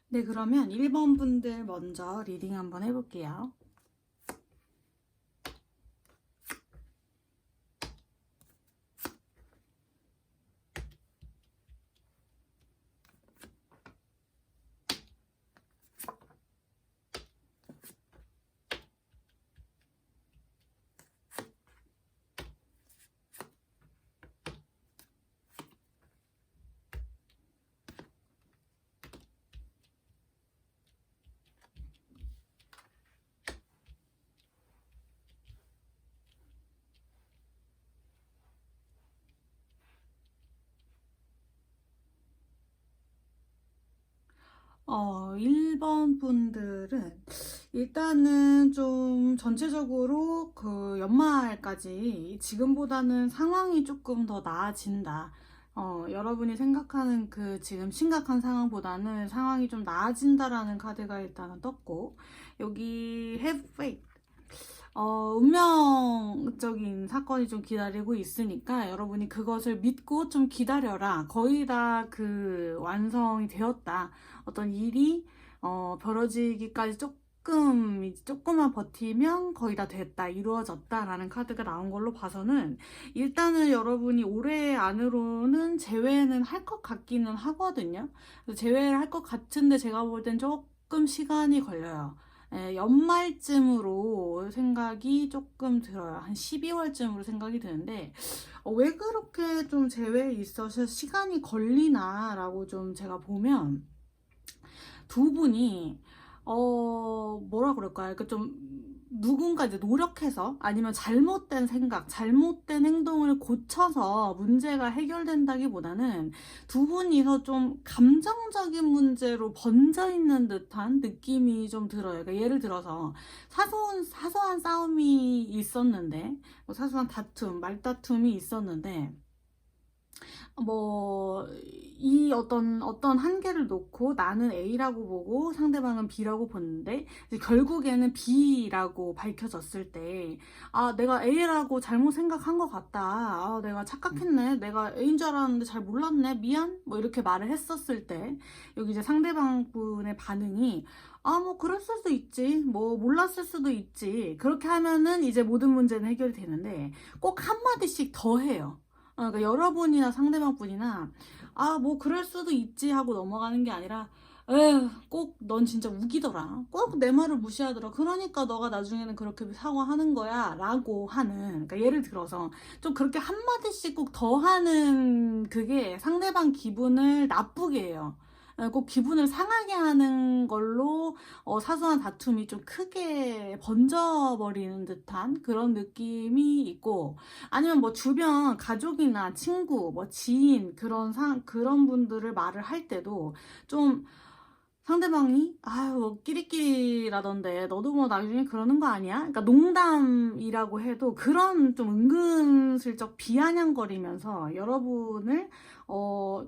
네, 그러면 1번 분들 먼저 리딩 한번 해볼게요. 1번 분들은 일단은 좀 전체적으로 그 연말까지 지금보다는 상황이 조금 더 나아진다. 여러분이 생각하는 그 지금 심각한 상황보다는 상황이 좀 나아진다라는 카드가 일단은 떴고, 여기 have faith. 운명적인 사건이 좀 기다리고 있으니까 여러분이 그것을 믿고 좀 기다려라. 거의 다 그 완성이 되었다. 어떤 일이 벌어지기까지 조금만 버티면 거의 다 됐다, 이루어졌다라는 카드가 나온 걸로 봐서는 일단은 여러분이 올해 안으로는 제외는 할 것 같기는 하거든요. 제외를 할 것 같은데 제가 볼 땐 조금 시간이 걸려요. 연말쯤으로 생각이 조금 들어요. 한 12월쯤으로 생각이 드는데, 왜 그렇게 좀 제외에 있어서 시간이 걸리나 라고 좀 제가 보면, 두 분이 뭐라 그럴까요? 그러니까 좀 누군가 이제 노력해서, 아니면 잘못된 생각, 잘못된 행동을 고쳐서 문제가 해결된다기보다는 두 분이서 좀 감정적인 문제로 번져 있는 듯한 느낌이 좀 들어요. 그러니까 예를 들어서 사소한 싸움이 있었는데, 사소한 다툼, 말다툼이 있었는데, 이 어떤 한계를 놓고 나는 A라고 보고 상대방은 B라고 보는데, 이제 결국에는 B라고 밝혀졌을 때, 내가 A라고 잘못 생각한 것 같다. 내가 착각했네. 내가 A인 줄 알았는데 잘 몰랐네. 미안. 뭐 이렇게 말을 했었을 때, 여기 이제 상대방 분의 반응이, 뭐 그랬을 수도 있지. 뭐 몰랐을 수도 있지. 그렇게 하면은 이제 모든 문제는 해결이 되는데, 꼭 한마디씩 더 해요. 그러니까 여러분이나 상대방 분이나 뭐 그럴 수도 있지 하고 넘어가는 게 아니라, 에휴, 꼭 넌 진짜 우기더라. 꼭 내 말을 무시하더라. 그러니까 너가 나중에는 그렇게 사과하는 거야 라고 하는, 그러니까 예를 들어서 좀 그렇게 한마디씩 꼭 더 하는 그게 상대방 기분을 나쁘게 해요. 꼭 기분을 상하게 하는 걸로 사소한 다툼이 좀 크게 번져버리는 듯한 그런 느낌이 있고, 아니면 뭐 주변 가족이나 친구, 뭐 지인, 그런 분들을 말을 할 때도 좀 상대방이 뭐 끼리끼리라던데 너도 뭐 나중에 그러는 거 아니야? 그러니까 농담이라고 해도 그런 좀 은근슬쩍 비아냥거리면서 여러분을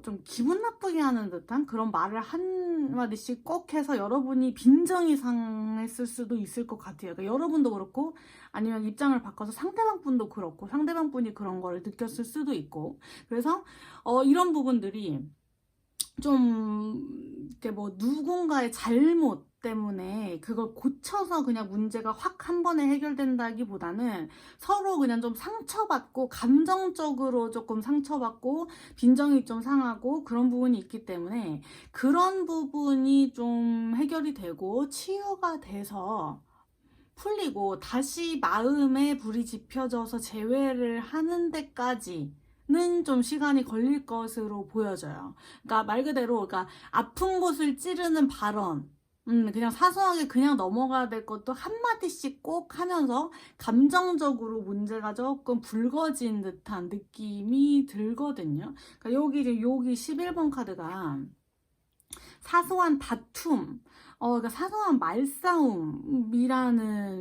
좀 기분 나쁘게 하는 듯한 그런 말을 한마디씩 꼭 해서 여러분이 빈정이 상했을 수도 있을 것 같아요. 그러니까 여러분도 그렇고, 아니면 입장을 바꿔서 상대방 분도 그렇고, 상대방 분이 그런 거를 느꼈을 수도 있고, 그래서 이런 부분들이 좀 이렇게 뭐 누군가의 잘못 때문에 그걸 고쳐서 그냥 문제가 확 한 번에 해결된다기보다는 서로 그냥 좀 상처받고, 감정적으로 조금 상처받고 빈정이 좀 상하고 그런 부분이 있기 때문에, 그런 부분이 좀 해결이 되고 치유가 돼서 풀리고 다시 마음에 불이 지펴져서 재회를 하는 데까지 는 좀 시간이 걸릴 것으로 보여져요. 그러니까 말 그대로, 그러니까 아픈 곳을 찌르는 발언, 그냥 사소하게 그냥 넘어가야 될 것도 한마디씩 꼭 하면서 감정적으로 문제가 조금 불거진 듯한 느낌이 들거든요. 그러니까 여기 11번 카드가 사소한 다툼, 그러니까 사소한 말싸움이라는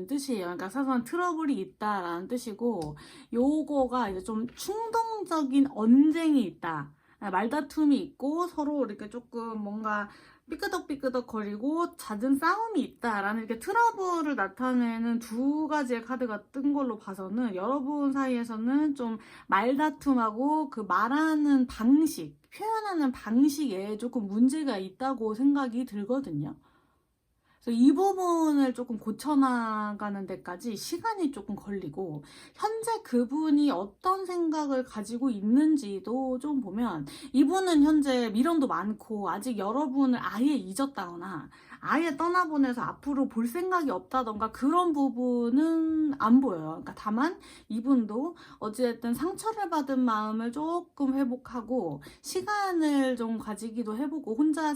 뜻이에요. 그러니까 사소한 트러블이 있다라는 뜻이고, 요거가 이제 좀 충동적인 언쟁이 있다. 말다툼이 있고 서로 이렇게 조금 뭔가 삐끄덕삐끄덕거리고 잦은 싸움이 있다라는 이렇게 트러블을 나타내는 두 가지의 카드가 뜬 걸로 봐서는, 여러분 사이에서는 좀 말다툼하고 그 말하는 방식, 표현하는 방식에 조금 문제가 있다고 생각이 들거든요. 그래서 이 부분을 조금 고쳐나가는 데까지 시간이 조금 걸리고, 현재 그분이 어떤 생각을 가지고 있는지도 좀 보면, 이분은 현재 미련도 많고 아직 여러분을 아예 잊었다거나 아예 떠나보내서 앞으로 볼 생각이 없다던가 그런 부분은 안 보여요. 그러니까 다만 이분도 어찌됐든 상처를 받은 마음을 조금 회복하고 시간을 좀 가지기도 해보고 혼자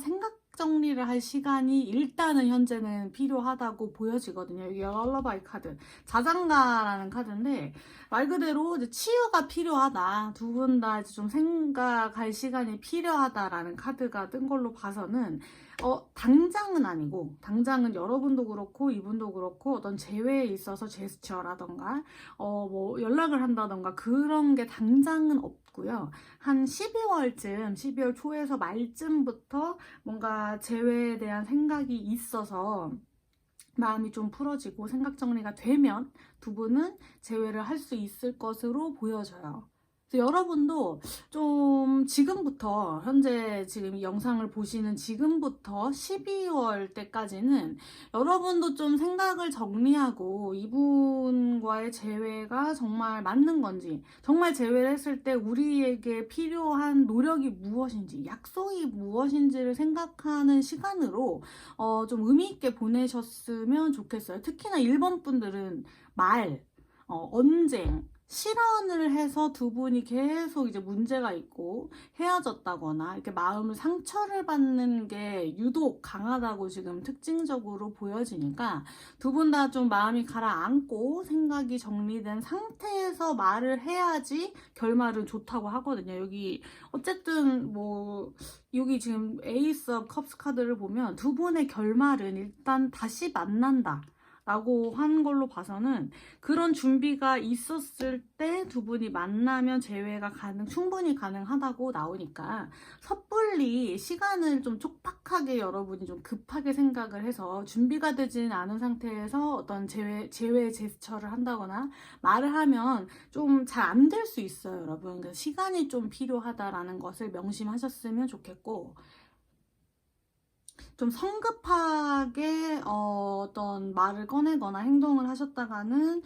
정리를 할 시간이 일단은 현재는 필요하다고 보여지거든요. 이게 럴러바이 카드, 자장가라는 카드인데 말 그대로 이제 치유가 필요하다, 두 분 다 이제 좀 생각할 시간이 필요하다라는 카드가 뜬 걸로 봐서는 당장은 아니고, 당장은 여러분도 그렇고 이분도 그렇고 어떤 재회에 있어서 제스처라던가 뭐 연락을 한다던가 그런 게 당장은 없고요. 한 12월쯤, 12월 초에서 말쯤부터 뭔가 재회에 대한 생각이 있어서 마음이 좀 풀어지고 생각 정리가 되면 두 분은 재회를 할 수 있을 것으로 보여져요. 그래서 여러분도 좀 지금부터, 현재 지금 이 영상을 보시는 지금부터 12월 때까지는 여러분도 좀 생각을 정리하고 이분과의 재회가 정말 맞는 건지, 정말 재회를 했을 때 우리에게 필요한 노력이 무엇인지, 약속이 무엇인지를 생각하는 시간으로 좀 의미 있게 보내셨으면 좋겠어요. 특히나 1번 분들은 언쟁, 실언을 해서 두 분이 계속 이제 문제가 있고 헤어졌다거나 이렇게 마음을 상처를 받는 게 유독 강하다고 지금 특징적으로 보여지니까 두 분 다 좀 마음이 가라앉고 생각이 정리된 상태에서 말을 해야지 결말은 좋다고 하거든요. 여기 어쨌든 뭐 여기 지금 에이스 업 컵스 카드를 보면 두 분의 결말은 일단 다시 만난다 라고 한 걸로 봐서는 그런 준비가 있었을 때 두 분이 만나면 재회가 충분히 가능하다고 나오니까 섣불리 시간을 좀 촉박하게 여러분이 좀 급하게 생각을 해서 준비가 되진 않은 상태에서 어떤 재회 제스처를 한다거나 말을 하면 좀 잘 안 될 수 있어요, 여러분. 그래서 시간이 좀 필요하다라는 것을 명심하셨으면 좋겠고, 좀 성급하게 어떤 말을 꺼내거나 행동을 하셨다가는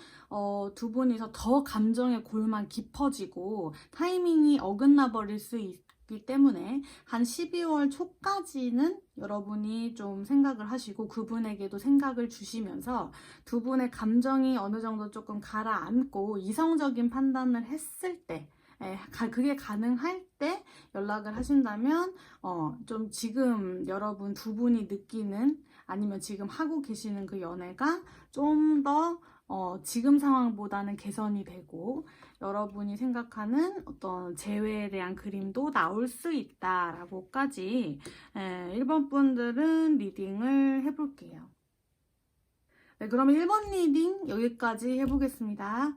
두 분이서 더 감정의 골만 깊어지고 타이밍이 어긋나 버릴 수 있기 때문에 한 12월 초까지는 여러분이 좀 생각을 하시고 그분에게도 생각을 주시면서 두 분의 감정이 어느 정도 조금 가라앉고 이성적인 판단을 했을 때, 그게 가능할 때 연락을 하신다면 좀 지금 여러분 두 분이 느끼는, 아니면 지금 하고 계시는 그 연애가 좀 더 지금 상황보다는 개선이 되고 여러분이 생각하는 어떤 재회에 대한 그림도 나올 수 있다라고까지 1번 분들은 리딩을 해볼게요. 네, 그러면 1번 리딩 여기까지 해보겠습니다.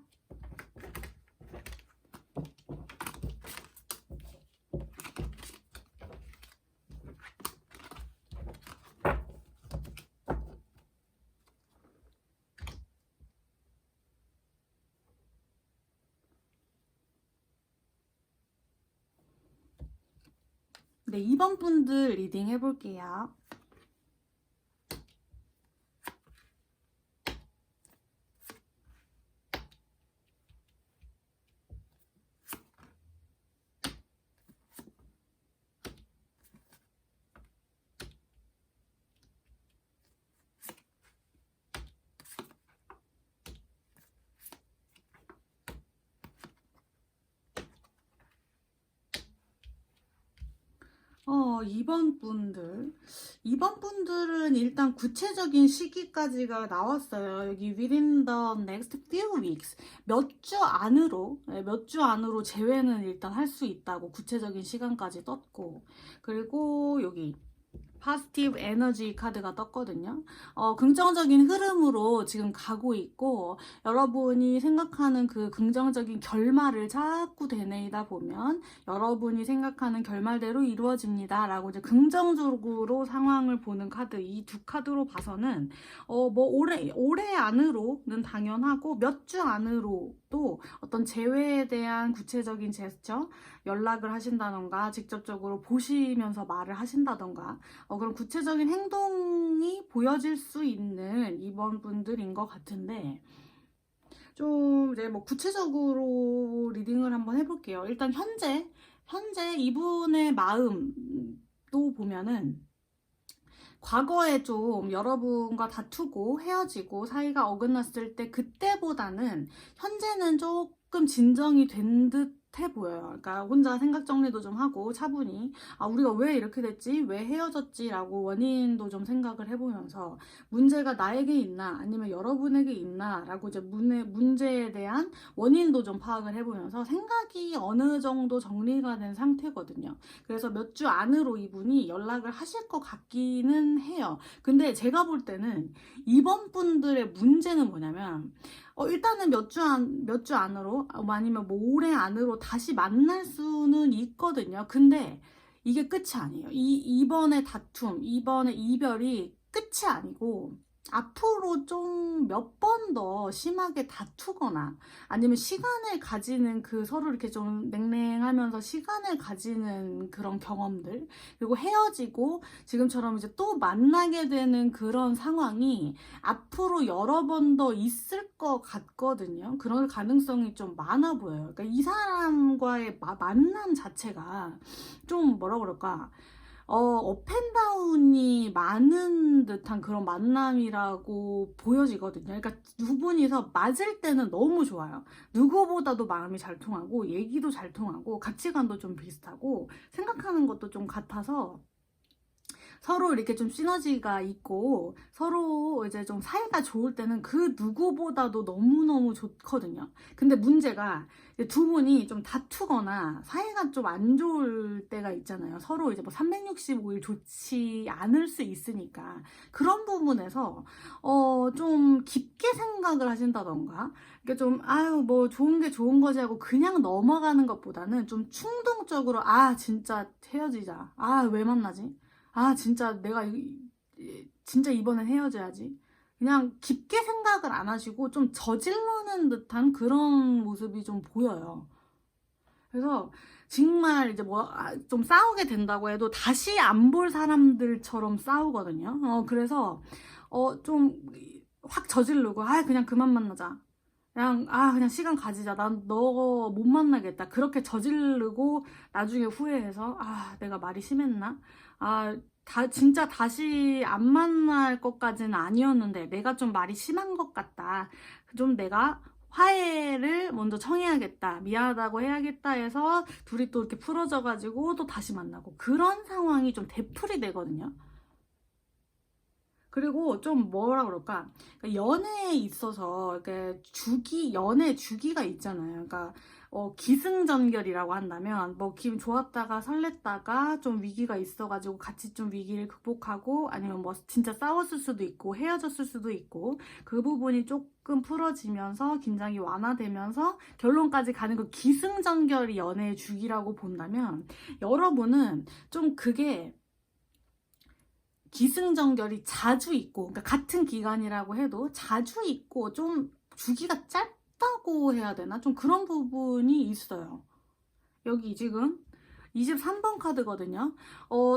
네, 2번 분들 리딩 해볼게요. 어, 2번 분들은 일단 구체적인 시기까지가 나왔어요. 여기 within the next few weeks. 몇 주 안으로 재회는 일단 할 수 있다고 구체적인 시간까지 떴고, 그리고 여기 파지티브 에너지 카드가 떴거든요. 긍정적인 흐름으로 지금 가고 있고, 여러분이 생각하는 그 긍정적인 결말을 자꾸 되뇌이다 보면 여러분이 생각하는 결말대로 이루어집니다 라고 이제 긍정적으로 상황을 보는 카드, 이 두 카드로 봐서는 뭐 올해 안으로는 당연하고 몇 주 안으로도 어떤 재회에 대한 구체적인 제스처, 연락을 하신다던가 직접적으로 보시면서 말을 하신다던가 그런 구체적인 행동이 보여질 수 있는 2번 분들인 것 같은데, 좀 이제 뭐 구체적으로 리딩을 한번 해볼게요. 일단 현재 이분의 마음도 보면은 과거에 좀 여러분과 다투고 헤어지고 사이가 어긋났을 때 그때보다는 현재는 조금 진정이 된 듯 보여요. 그러니까 혼자 생각 정리도 좀 하고 차분히 우리가 왜 이렇게 됐지? 왜 헤어졌지? 라고 원인도 좀 생각을 해보면서 문제가 나에게 있나 아니면 여러분에게 있나 라고 이제 문제에 대한 원인도 좀 파악을 해보면서 생각이 어느 정도 정리가 된 상태거든요. 그래서 몇 주 안으로 이분이 연락을 하실 것 같기는 해요. 근데 제가 볼 때는 이번 분들의 문제는 뭐냐면 일단은 몇 주 안으로 아니면 뭐 올해 안으로 다시 만날 수는 있거든요. 근데 이게 끝이 아니에요. 이번에 다툼, 이번에 이별이 끝이 아니고 앞으로 좀 몇 번 더 심하게 다투거나 아니면 시간을 가지는 서로 이렇게 좀 냉랭하면서 시간을 가지는 그런 경험들, 그리고 헤어지고 지금처럼 이제 또 만나게 되는 그런 상황이 앞으로 여러 번 더 있을 것 같거든요. 그런 가능성이 좀 많아 보여요. 그러니까 이 사람과의 만남 자체가 좀 뭐라 그럴까? 업앤다운이 많은 듯한 그런 만남이라고 보여지거든요. 그러니까 두 분이서 맞을 때는 너무 좋아요. 누구보다도 마음이 잘 통하고, 얘기도 잘 통하고, 가치관도 좀 비슷하고, 생각하는 것도 좀 같아서, 서로 이렇게 좀 시너지가 있고 서로 이제 좀 사이가 좋을 때는 그 누구보다도 너무너무 좋거든요. 근데 문제가 두 분이 좀 다투거나 사이가 좀 안 좋을 때가 있잖아요. 서로 이제 뭐 365일 좋지 않을 수 있으니까 그런 부분에서 좀 깊게 생각을 하신다던가 이게 좀 아유 뭐 좋은 게 좋은 거지 하고 그냥 넘어가는 것보다는 좀 충동적으로 진짜 헤어지자, 왜 만나지, 진짜 내가 진짜 이번엔 헤어져야지. 그냥 깊게 생각을 안 하시고 좀 저질러는 듯한 그런 모습이 좀 보여요. 그래서 정말 이제 좀 싸우게 된다고 해도 다시 안 볼 사람들처럼 싸우거든요. 그래서 좀 확 저지르고 그냥 그만 만나자. 그냥 시간 가지자. 난 너 못 만나겠다. 그렇게 저지르고 나중에 후회해서 내가 말이 심했나? 진짜 다시 안 만날 것까지는 아니었는데 내가 좀 말이 심한 것 같다. 좀 내가 화해를 먼저 청해야겠다. 미안하다고 해야겠다 해서 둘이 또 이렇게 풀어져가지고 또 다시 만나고 그런 상황이 좀 되풀이 되거든요. 그리고 좀 뭐라 그럴까? 연애에 있어서 이렇게 연애 주기가 있잖아요. 그러니까 기승전결이라고 한다면 뭐 기분 좋았다가 설렜다가 좀 위기가 있어가지고 같이 좀 위기를 극복하고 아니면 뭐 진짜 싸웠을 수도 있고 헤어졌을 수도 있고 그 부분이 조금 풀어지면서 긴장이 완화되면서 결론까지 가는 그 기승전결이 연애의 주기라고 본다면 여러분은 좀 그게 기승전결이 자주 있고, 그러니까 같은 기간이라고 해도 자주 있고 좀 주기가 짧다고 해야 되나? 좀 그런 부분이 있어요. 여기 지금 23번 카드거든요.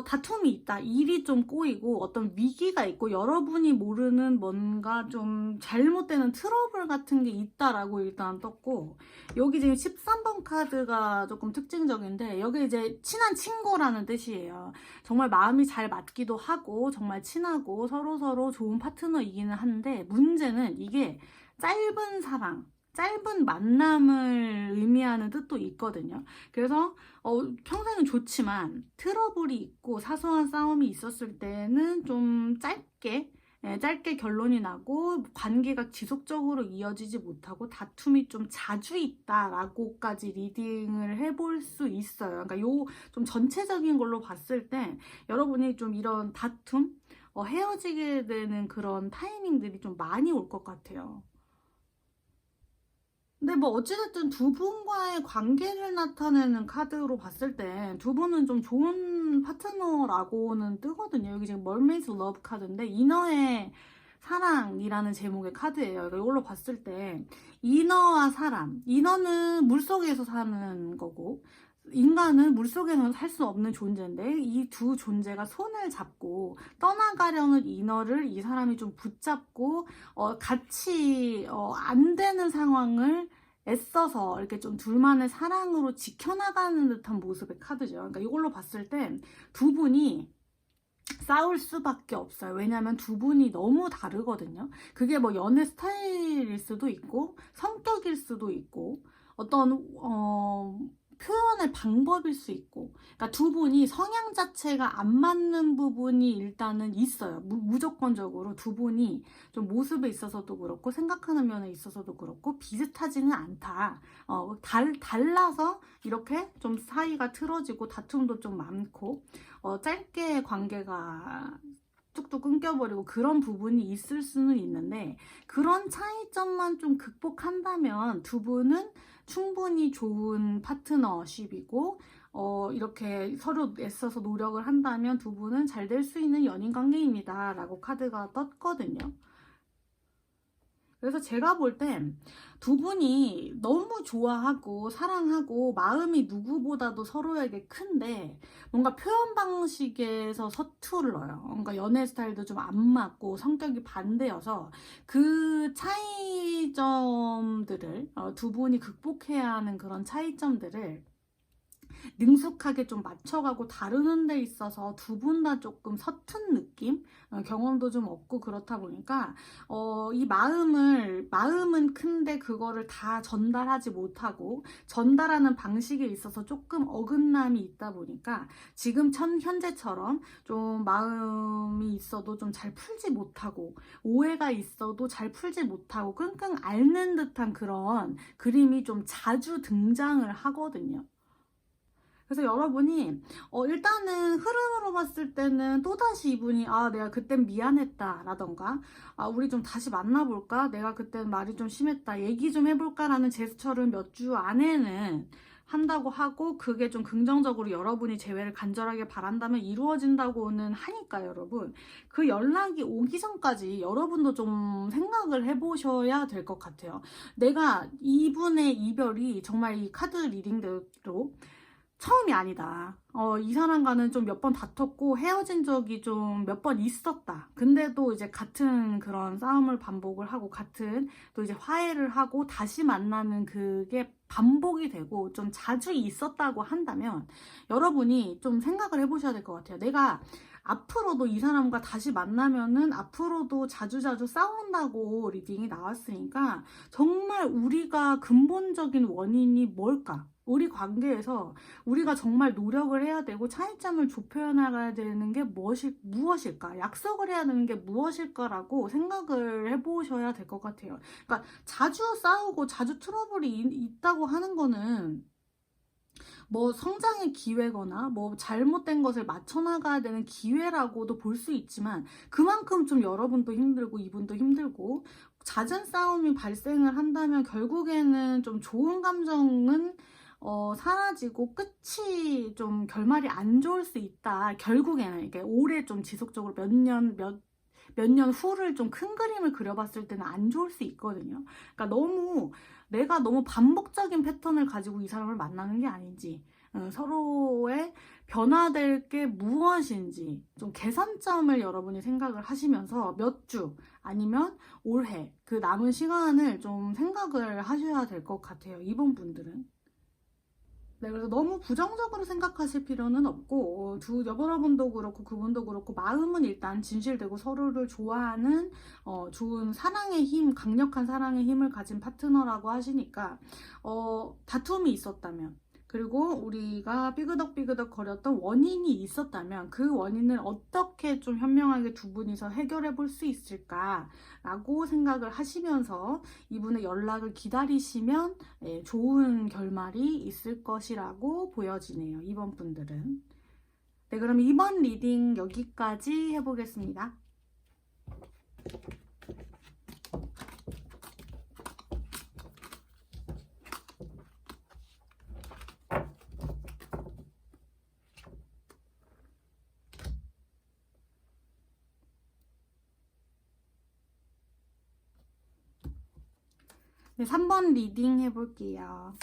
다툼이 있다. 일이 좀 꼬이고 어떤 위기가 있고 여러분이 모르는 뭔가 좀 잘못되는 트러블 같은 게 있다라고 일단 떴고, 여기 지금 13번 카드가 조금 특징적인데 여기 이제 친한 친구라는 뜻이에요. 정말 마음이 잘 맞기도 하고 정말 친하고 서로서로 좋은 파트너이기는 한데 문제는 이게 짧은 사랑, 짧은 만남을 의미하는 뜻도 있거든요. 그래서 평소에는 좋지만 트러블이 있고 사소한 싸움이 있었을 때는 좀 짧게 결론이 나고 관계가 지속적으로 이어지지 못하고 다툼이 좀 자주 있다라고까지 리딩을 해볼 수 있어요. 그러니까 요 좀 전체적인 걸로 봤을 때 여러분이 좀 이런 다툼, 헤어지게 되는 그런 타이밍들이 좀 많이 올 것 같아요. 근데 뭐 어찌됐든 두 분과의 관계를 나타내는 카드로 봤을 때 두 분은 좀 좋은 파트너라고는 뜨거든요. 여기 지금 Mermaid's Love 카드인데 이너의 사랑이라는 제목의 카드예요. 이걸로 봤을 때 이너와 사람, 이너는 물속에서 사는 거고 인간은 물속에서는 살 수 없는 존재인데 이 두 존재가 손을 잡고 떠나가려는 이너를 이 사람이 좀 붙잡고 같이 안 되는 상황을 애써서 이렇게 좀 둘만의 사랑으로 지켜나가는 듯한 모습의 카드죠. 그러니까 이걸로 봤을 때 두 분이 싸울 수밖에 없어요. 왜냐하면 두 분이 너무 다르거든요. 그게 뭐 연애 스타일일 수도 있고 성격일 수도 있고 어떤 표현의 방법일 수 있고, 그러니까 두 분이 성향 자체가 안 맞는 부분이 일단은 있어요. 무조건적으로 두 분이 좀 모습에 있어서도 그렇고 생각하는 면에 있어서도 그렇고 비슷하지는 않다. 달라서 이렇게 좀 사이가 틀어지고 다툼도 좀 많고 짧게 관계가 뚝뚝 끊겨버리고 그런 부분이 있을 수는 있는데, 그런 차이점만 좀 극복한다면 두 분은 충분히 좋은 파트너십이고 이렇게 서로 애써서 노력을 한다면 두 분은 잘 될 수 있는 연인 관계입니다 라고 카드가 떴거든요. 그래서 제가 볼 땐 두 분이 너무 좋아하고 사랑하고 마음이 누구보다도 서로에게 큰데 뭔가 표현 방식에서 서툴러요. 뭔가 연애 스타일도 좀 안 맞고 성격이 반대여서 그 차이점들을 두 분이 극복해야 하는 그런 차이점들을 능숙하게 좀 맞춰가고 다루는 데 있어서 두 분 다 조금 서툰 느낌? 경험도 좀 없고 그렇다 보니까 이 마음은 큰데 그거를 다 전달하지 못하고 전달하는 방식에 있어서 조금 어긋남이 있다 보니까 지금 현재처럼 좀 마음이 있어도 좀 잘 풀지 못하고 오해가 있어도 잘 풀지 못하고 끙끙 앓는 듯한 그런 그림이 좀 자주 등장을 하거든요. 그래서 여러분이 일단은 흐름으로 봤을 때는 또다시 이분이 내가 그땐 미안했다 라던가 우리 좀 다시 만나볼까? 내가 그땐 말이 좀 심했다. 얘기 좀 해볼까? 라는 제스처를 몇 주 안에는 한다고 하고, 그게 좀 긍정적으로 여러분이 재회를 간절하게 바란다면 이루어진다고는 하니까 여러분, 그 연락이 오기 전까지 여러분도 좀 생각을 해보셔야 될 것 같아요. 내가 이분의 이별이 정말 이 카드 리딩대로 처음이 아니다. 이 사람과는 좀 몇 번 다퉜고 헤어진 적이 좀 몇 번 있었다. 근데도 이제 같은 그런 싸움을 반복을 하고 같은 또 이제 화해를 하고 다시 만나는 그게 반복이 되고 좀 자주 있었다고 한다면 여러분이 좀 생각을 해보셔야 될 것 같아요. 내가 앞으로도 이 사람과 다시 만나면은 앞으로도 자주자주 싸운다고 리딩이 나왔으니까 정말 우리가 근본적인 원인이 뭘까? 우리 관계에서 우리가 정말 노력을 해야 되고 차이점을 좁혀 나가야 되는 게 무엇일까? 약속을 해야 되는 게 무엇일까라고 생각을 해보셔야 될 것 같아요. 그러니까 자주 싸우고 자주 트러블이 있다고 하는 거는 뭐 성장의 기회거나 뭐 잘못된 것을 맞춰나가야 되는 기회라고도 볼 수 있지만, 그만큼 좀 여러분도 힘들고 이분도 힘들고 잦은 싸움이 발생을 한다면 결국에는 좀 좋은 감정은 사라지고 끝이 좀 결말이 안 좋을 수 있다. 결국에는 이게 오래 좀 지속적으로 몇 년 후를 좀 큰 그림을 그려봤을 때는 안 좋을 수 있거든요. 그러니까 내가 너무 반복적인 패턴을 가지고 이 사람을 만나는 게 아닌지, 서로의 변화될 게 무엇인지 좀 개선점을 여러분이 생각을 하시면서 몇 주 아니면 올해 그 남은 시간을 좀 생각을 하셔야 될 것 같아요. 이번 분들은. 네, 그래서 너무 부정적으로 생각하실 필요는 없고, 여러분도 그렇고 그분도 그렇고 마음은 일단 진실되고 서로를 좋아하는 좋은 사랑의 힘, 강력한 사랑의 힘을 가진 파트너라고 하시니까 다툼이 있었다면, 그리고 우리가 삐그덕삐그덕 거렸던 원인이 있었다면 그 원인을 어떻게 좀 현명하게 두 분이서 해결해 볼 수 있을까라고 생각을 하시면서 이분의 연락을 기다리시면 좋은 결말이 있을 것이라고 보여지네요. 이번 분들은. 네, 그럼 이번 리딩 여기까지 해보겠습니다. 네, 3번 리딩 해볼게요.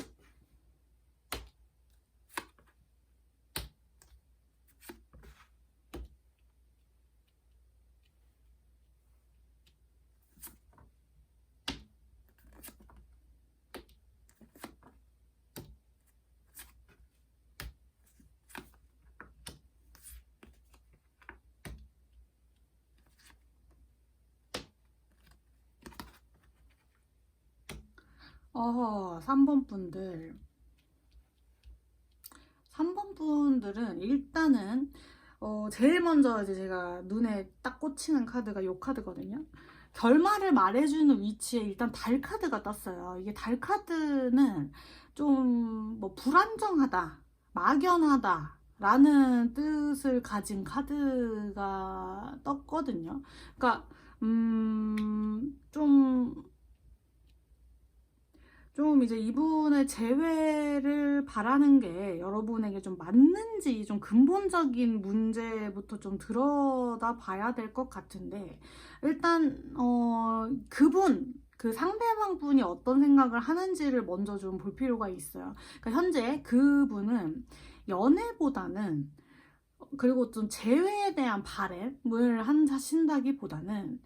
어허, 3번 분들. 상대방분들은 일단은 제일 먼저 이제 제가 눈에 딱 꽂히는 카드가 요 카드거든요. 결말을 말해주는 위치에 일단 달 카드가 떴어요. 이게 달 카드는 좀 뭐 불안정하다, 막연하다 라는 뜻을 가진 카드가 떴거든요. 그러니까 좀 이제 이분의 재회를 바라는 게 여러분에게 좀 맞는지 좀 근본적인 문제부터 좀 들여다 봐야 될 것 같은데, 일단 그분 그 상대방 분이 어떤 생각을 하는지를 먼저 좀 볼 필요가 있어요. 그러니까 현재 그분은 연애보다는, 그리고 좀 재회에 대한 바램을 하신다기보다는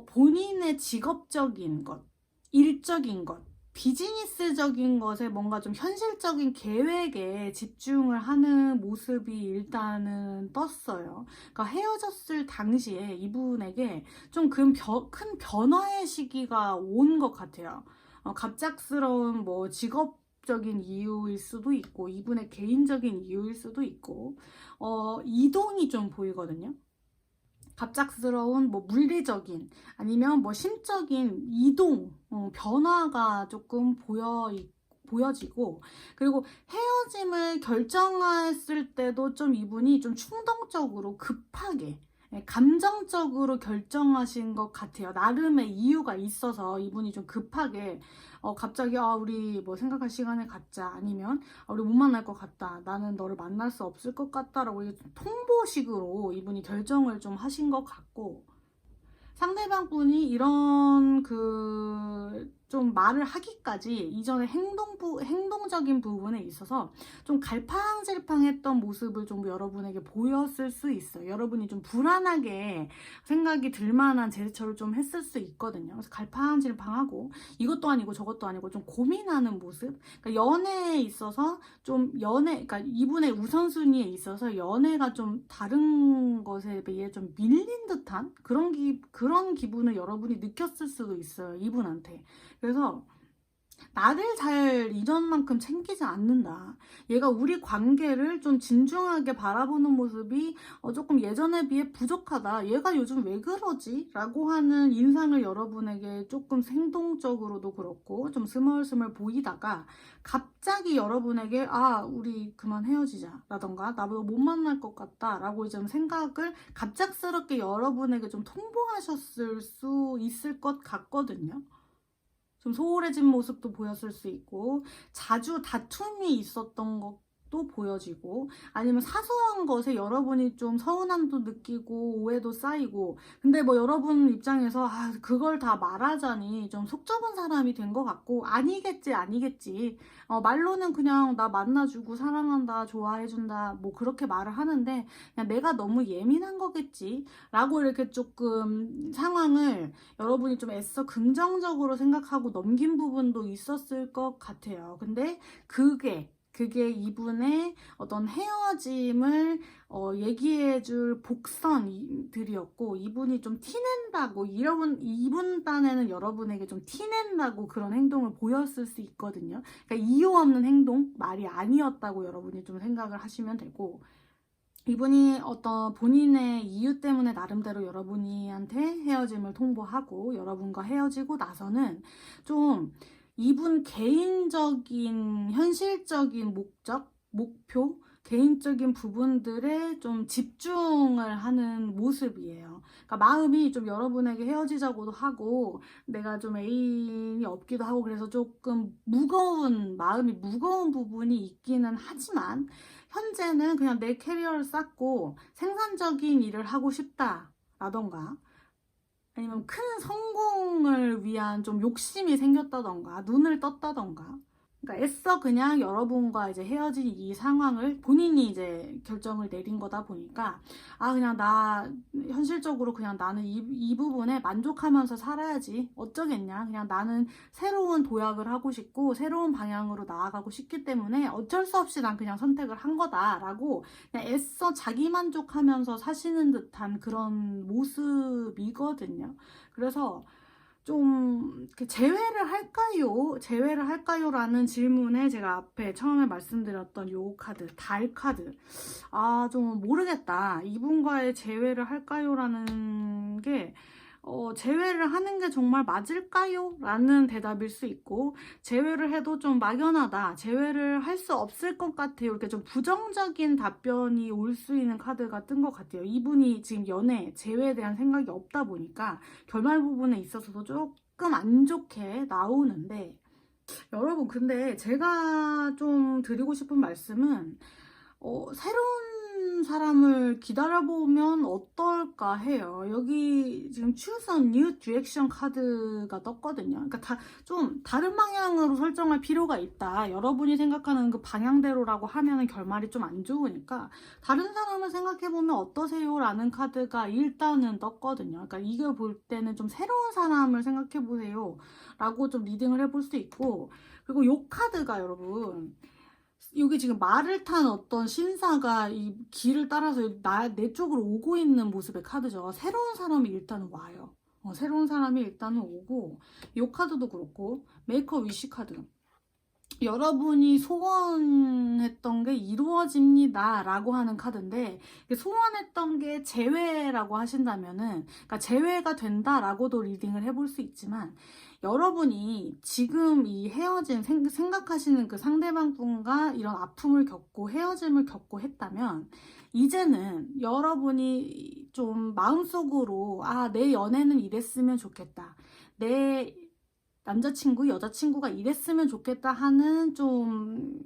본인의 직업적인 것, 일적인 것, 비즈니스적인 것에 뭔가 좀 현실적인 계획에 집중을 하는 모습이 일단은 떴어요. 그러니까 헤어졌을 당시에 이분에게 좀 큰 변화의 시기가 온 것 같아요. 갑작스러운 뭐 직업적인 이유일 수도 있고, 이분의 개인적인 이유일 수도 있고, 이동이 좀 보이거든요. 갑작스러운 뭐 물리적인 아니면 뭐 심적인 이동, 변화가 조금 보여지고, 그리고 헤어짐을 결정했을 때도 좀 이분이 좀 충동적으로 급하게, 감정적으로 결정하신 것 같아요. 나름의 이유가 있어서 이분이 좀 급하게 갑자기 우리 뭐 생각할 시간을 갖자, 아니면 우리 못 만날 것 같다, 나는 너를 만날 수 없을 것 같다라고 통보식으로 이분이 결정을 좀 하신 것 같고, 상대방 분이 이런 좀 말을 하기까지 이전에 행동적인 부분에 있어서 좀 갈팡질팡했던 모습을 좀 여러분에게 보였을 수 있어요. 여러분이 좀 불안하게 생각이 들 만한 제스처를 좀 했을 수 있거든요. 그래서 갈팡질팡하고 이것도 아니고 저것도 아니고 좀 고민하는 모습. 그러니까 연애에 있어서 그러니까 이분의 우선순위에 있어서 연애가 좀 다른 것에 비해 좀 밀린 듯한 그런 기분을 여러분이 느꼈을 수도 있어요, 이분한테. 그래서 나를 잘 이전만큼 챙기지 않는다, 얘가 우리 관계를 좀 진중하게 바라보는 모습이 조금 예전에 비해 부족하다, 얘가 요즘 왜 그러지? 라고 하는 인상을 여러분에게 조금 행동적으로도 그렇고 좀 스멀스멀 보이다가, 갑자기 여러분에게 우리 그만 헤어지자 라던가 나보다 못 만날 것 같다 라고 좀 생각을 갑작스럽게 여러분에게 좀 통보하셨을 수 있을 것 같거든요. 좀 소홀해진 모습도 보였을 수 있고, 자주 다툼이 있었던 것도 보여지고, 아니면 사소한 것에 여러분이 좀 서운함도 느끼고 오해도 쌓이고, 근데 뭐 여러분 입장에서 그걸 다 말하자니 좀 속 좁은 사람이 된 것 같고, 아니겠지, 말로는 그냥 나 만나주고 사랑한다, 좋아해준다 뭐 그렇게 말을 하는데, 그냥 내가 너무 예민한 거겠지 라고 이렇게 조금 상황을 여러분이 좀 애써 긍정적으로 생각하고 넘긴 부분도 있었을 것 같아요. 근데 그게 이분의 어떤 헤어짐을 얘기해줄 복선들이었고, 이분이 좀 티낸다고, 이분 딴에는 여러분에게 좀 티낸다고 그런 행동을 보였을 수 있거든요. 그러니까 이유 없는 행동, 말이 아니었다고 여러분이 좀 생각을 하시면 되고, 이분이 어떤 본인의 이유 때문에 나름대로 여러분한테 헤어짐을 통보하고 여러분과 헤어지고 나서는 좀 이분 개인적인 현실적인 목표, 개인적인 부분들에 좀 집중을 하는 모습이에요. 그러니까 마음이 좀 여러분에게 헤어지자고도 하고, 내가 좀 애인이 없기도 하고, 그래서 조금 마음이 무거운 부분이 있기는 하지만, 현재는 그냥 내 캐리어를 쌓고 생산적인 일을 하고 싶다라던가, 아니면 큰 성공을 위한 좀 욕심이 생겼다던가, 눈을 떴다던가, 그러니까 애써 그냥 여러분과 이제 헤어진 이 상황을 본인이 이제 결정을 내린 거다 보니까, 그냥 현실적으로 그냥 나는 이 부분에 만족하면서 살아야지, 어쩌겠냐, 그냥 나는 새로운 도약을 하고 싶고 새로운 방향으로 나아가고 싶기 때문에 어쩔 수 없이 난 그냥 선택을 한 거다라고 그냥 애써 자기 만족하면서 사시는 듯한 그런 모습이거든요. 그래서 좀 이렇게 제외를 할까요? 제외를 할까요? 라는 질문에 제가 앞에 처음에 말씀드렸던 요 카드, 달 카드. 아, 좀 모르겠다. 이분과의 제외를 할까요? 라는 게 제외를 하는 게 정말 맞을까요? 라는 대답일 수 있고, 제외를 해도 좀 막연하다. 제외를 할 수 없을 것 같아요. 이렇게 좀 부정적인 답변이 올 수 있는 카드가 뜬 것 같아요. 이분이 지금 연애, 제외에 대한 생각이 없다 보니까 결말 부분에 있어서도 조금 안 좋게 나오는데, 여러분, 근데 제가 좀 드리고 싶은 말씀은, 새로운 사람을 기다려보면 어떨까 해요. 여기 지금 Choose a New Direction 카드가 떴거든요. 그러니까 좀 다른 방향으로 설정할 필요가 있다. 여러분이 생각하는 그 방향대로라고 하면 결말이 좀 안 좋으니까 다른 사람을 생각해보면 어떠세요? 라는 카드가 일단은 떴거든요. 그러니까 이걸 볼 때는 좀 새로운 사람을 생각해보세요. 라고 좀 리딩을 해볼 수 있고, 그리고 이 카드가 여러분, 여기 지금 말을 탄 어떤 신사가 이 길을 따라서 내 쪽으로 오고 있는 모습의 카드죠. 새로운 사람이 일단은 와요. 새로운 사람이 일단은 오고, 이 카드도 그렇고, 메이커 위시 카드. 여러분이 소원했던 게 이루어집니다 라고 하는 카드인데, 소원했던 게 재회라고 하신다면은, 그러니까 재회가 된다라고도 리딩을 해볼 수 있지만, 여러분이 지금 이 헤어진 생각하시는 그 상대방 분과 이런 아픔을 겪고 헤어짐을 겪고 했다면, 이제는 여러분이 좀 마음속으로 내 연애는 이랬으면 좋겠다, 내 남자친구, 여자친구가 이랬으면 좋겠다 하는 좀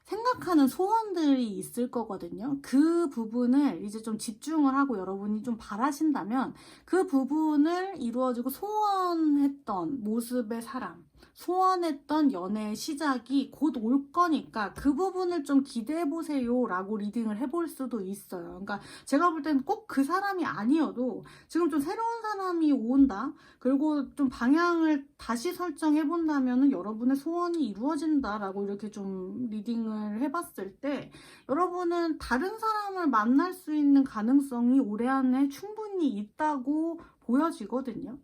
생각하는 소원들이 있을 거거든요. 그 부분을 이제 좀 집중을 하고 여러분이 좀 바라신다면 그 부분을 이루어지고 소원했던 모습의 사람, 소원했던 연애의 시작이 곧 올 거니까 그 부분을 좀 기대해 보세요 라고 리딩을 해볼 수도 있어요. 그러니까 제가 볼 때는 꼭 그 사람이 아니어도 지금 좀 새로운 사람이 온다, 그리고 좀 방향을 다시 설정해 본다면 여러분의 소원이 이루어진다 라고 이렇게 좀 리딩을 해봤을 때, 여러분은 다른 사람을 만날 수 있는 가능성이 올해 안에 충분히 있다고 보여지거든요.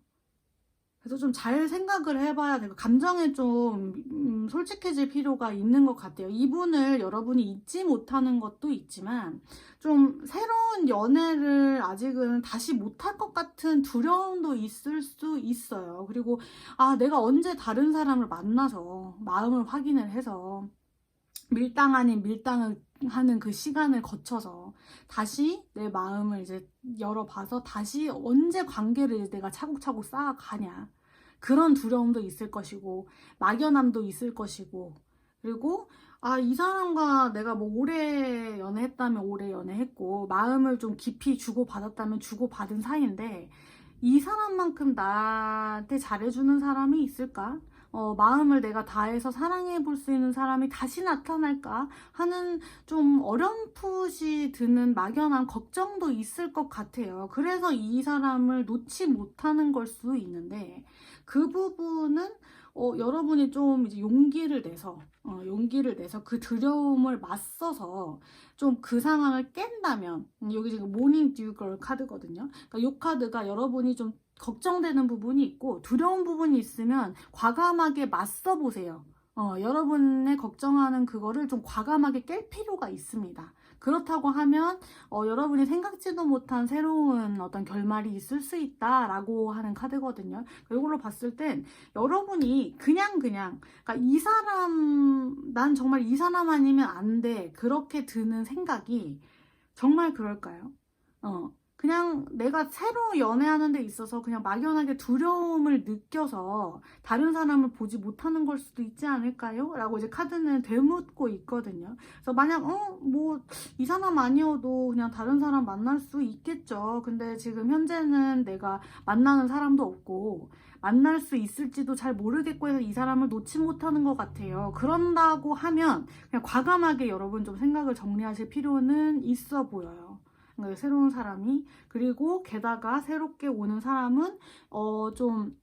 그래서 좀 잘 생각을 해봐야 되고, 감정에 좀 솔직해질 필요가 있는 것 같아요. 이분을 여러분이 잊지 못하는 것도 있지만, 좀 새로운 연애를 아직은 다시 못할 것 같은 두려움도 있을 수 있어요. 그리고 내가 언제 다른 사람을 만나서 마음을 확인을 해서 밀당 아닌 밀당을 하는 그 시간을 거쳐서 다시 내 마음을 이제 열어봐서 다시 언제 관계를 내가 차곡차곡 쌓아가냐, 그런 두려움도 있을 것이고 막연함도 있을 것이고, 그리고 이 사람과 내가 뭐 오래 연애했다면 오래 연애했고 마음을 좀 깊이 주고받았다면 주고받은 사이인데, 이 사람만큼 나한테 잘해주는 사람이 있을까? 마음을 내가 다해서 사랑해 볼 수 있는 사람이 다시 나타날까 하는 좀 어렴풋이 드는 막연한 걱정도 있을 것 같아요. 그래서 이 사람을 놓지 못하는 걸 수 있는데, 그 부분은 여러분이 좀 이제 용기를 내서 그 두려움을 맞서서 좀 그 상황을 깬다면, 여기 지금 모닝 듀걸 카드거든요. 그러니까 이 카드가 여러분이 좀 걱정되는 부분이 있고 두려운 부분이 있으면 과감하게 맞서 보세요. 여러분의 걱정하는 그거를 좀 과감하게 깰 필요가 있습니다. 그렇다고 하면 여러분이 생각지도 못한 새로운 어떤 결말이 있을 수 있다라고 하는 카드거든요. 이걸로 봤을 땐 여러분이 그러니까 이 사람, 난 정말 이 사람 아니면 안 돼, 그렇게 드는 생각이 정말 그럴까요? 그냥 내가 새로 연애하는 데 있어서 그냥 막연하게 두려움을 느껴서 다른 사람을 보지 못하는 걸 수도 있지 않을까요? 라고 이제 카드는 되묻고 있거든요. 그래서 만약 뭐 이 사람 아니어도 그냥 다른 사람 만날 수 있겠죠. 근데 지금 현재는 내가 만나는 사람도 없고 만날 수 있을지도 잘 모르겠고 해서 이 사람을 놓지 못하는 것 같아요. 그런다고 하면 그냥 과감하게 여러분 좀 생각을 정리하실 필요는 있어 보여요. 새로운 사람이, 그리고 게다가 새롭게 오는 사람은 좀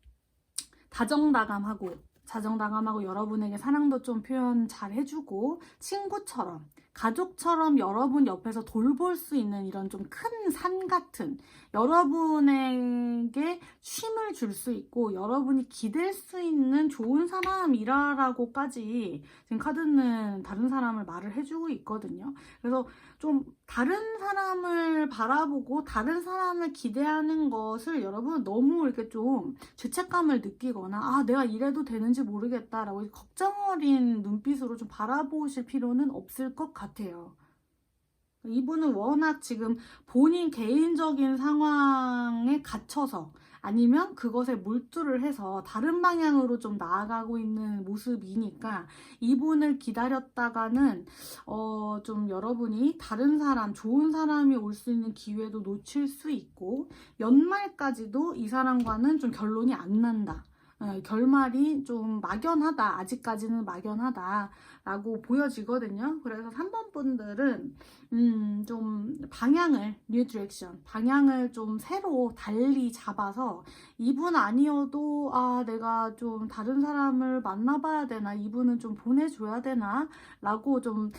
다정다감하고 여러분에게 사랑도 좀 표현 잘 해주고 친구처럼, 가족처럼 여러분 옆에서 돌볼 수 있는 이런 좀 큰 산 같은, 여러분에게 쉼을 줄 수 있고 여러분이 기댈 수 있는 좋은 사람이라고까지 지금 카드는 다른 사람을 말을 해주고 있거든요. 그래서 좀 다른 사람을 바라보고 다른 사람을 기대하는 것을 여러분 너무 이렇게 좀 죄책감을 느끼거나, 아 내가 이래도 되는지 모르겠다라고 걱정 어린 눈빛으로 좀 바라보실 필요는 없을 것 같아요. 이분은 워낙 지금 본인 개인적인 상황에 gat혀서, 아니면 그것에 몰두를 해서 다른 방향으로 좀 나아가고 있는 모습이니까, 이분을 기다렸다가는 좀 여러분이 다른 사람, 좋은 사람이 올 수 있는 기회도 놓칠 수 있고, 연말까지도 이 사람과는 좀 결론이 안 난다, 결말이 좀 막연하다, 아직까지는 막연하다 라고 보여지거든요. 그래서 3번 분들은 좀 방향을, 뉴 디렉션, 방향을 좀 새로 달리 잡아서, 이분 아니어도 아 내가 좀 다른 사람을 만나봐야 되나, 이분은 좀 보내줘야 되나 라고 좀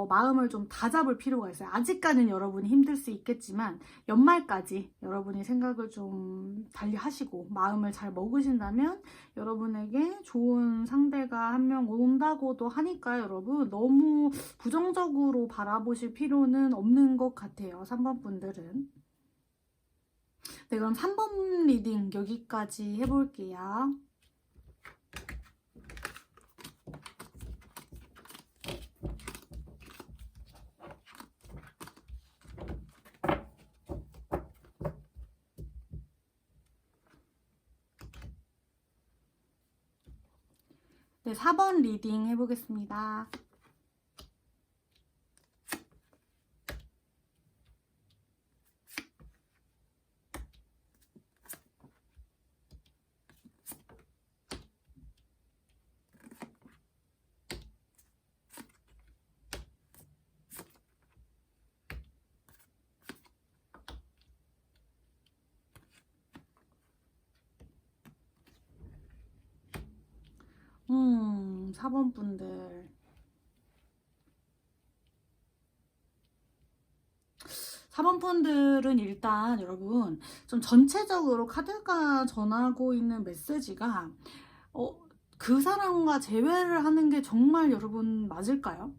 마음을 좀 다잡을 필요가 있어요. 아직까지는 여러분이 힘들 수 있겠지만 연말까지 여러분이 생각을 좀 달리 하시고 마음을 잘 먹으신다면 여러분에게 좋은 상대가 한 명 온다고도 하니까 여러분 너무 부정적으로 바라보실 필요는 없는 것 같아요. 3번 분들은. 네, 그럼 3번 리딩 여기까지 해볼게요. 네, 4번 리딩 해보겠습니다. 음, 4번 분들. 4번 분들은 일단 여러분 좀 전체적으로 카드가 전하고 있는 메시지가 그 사람과 재회를 하는 게 정말 여러분 맞을까요?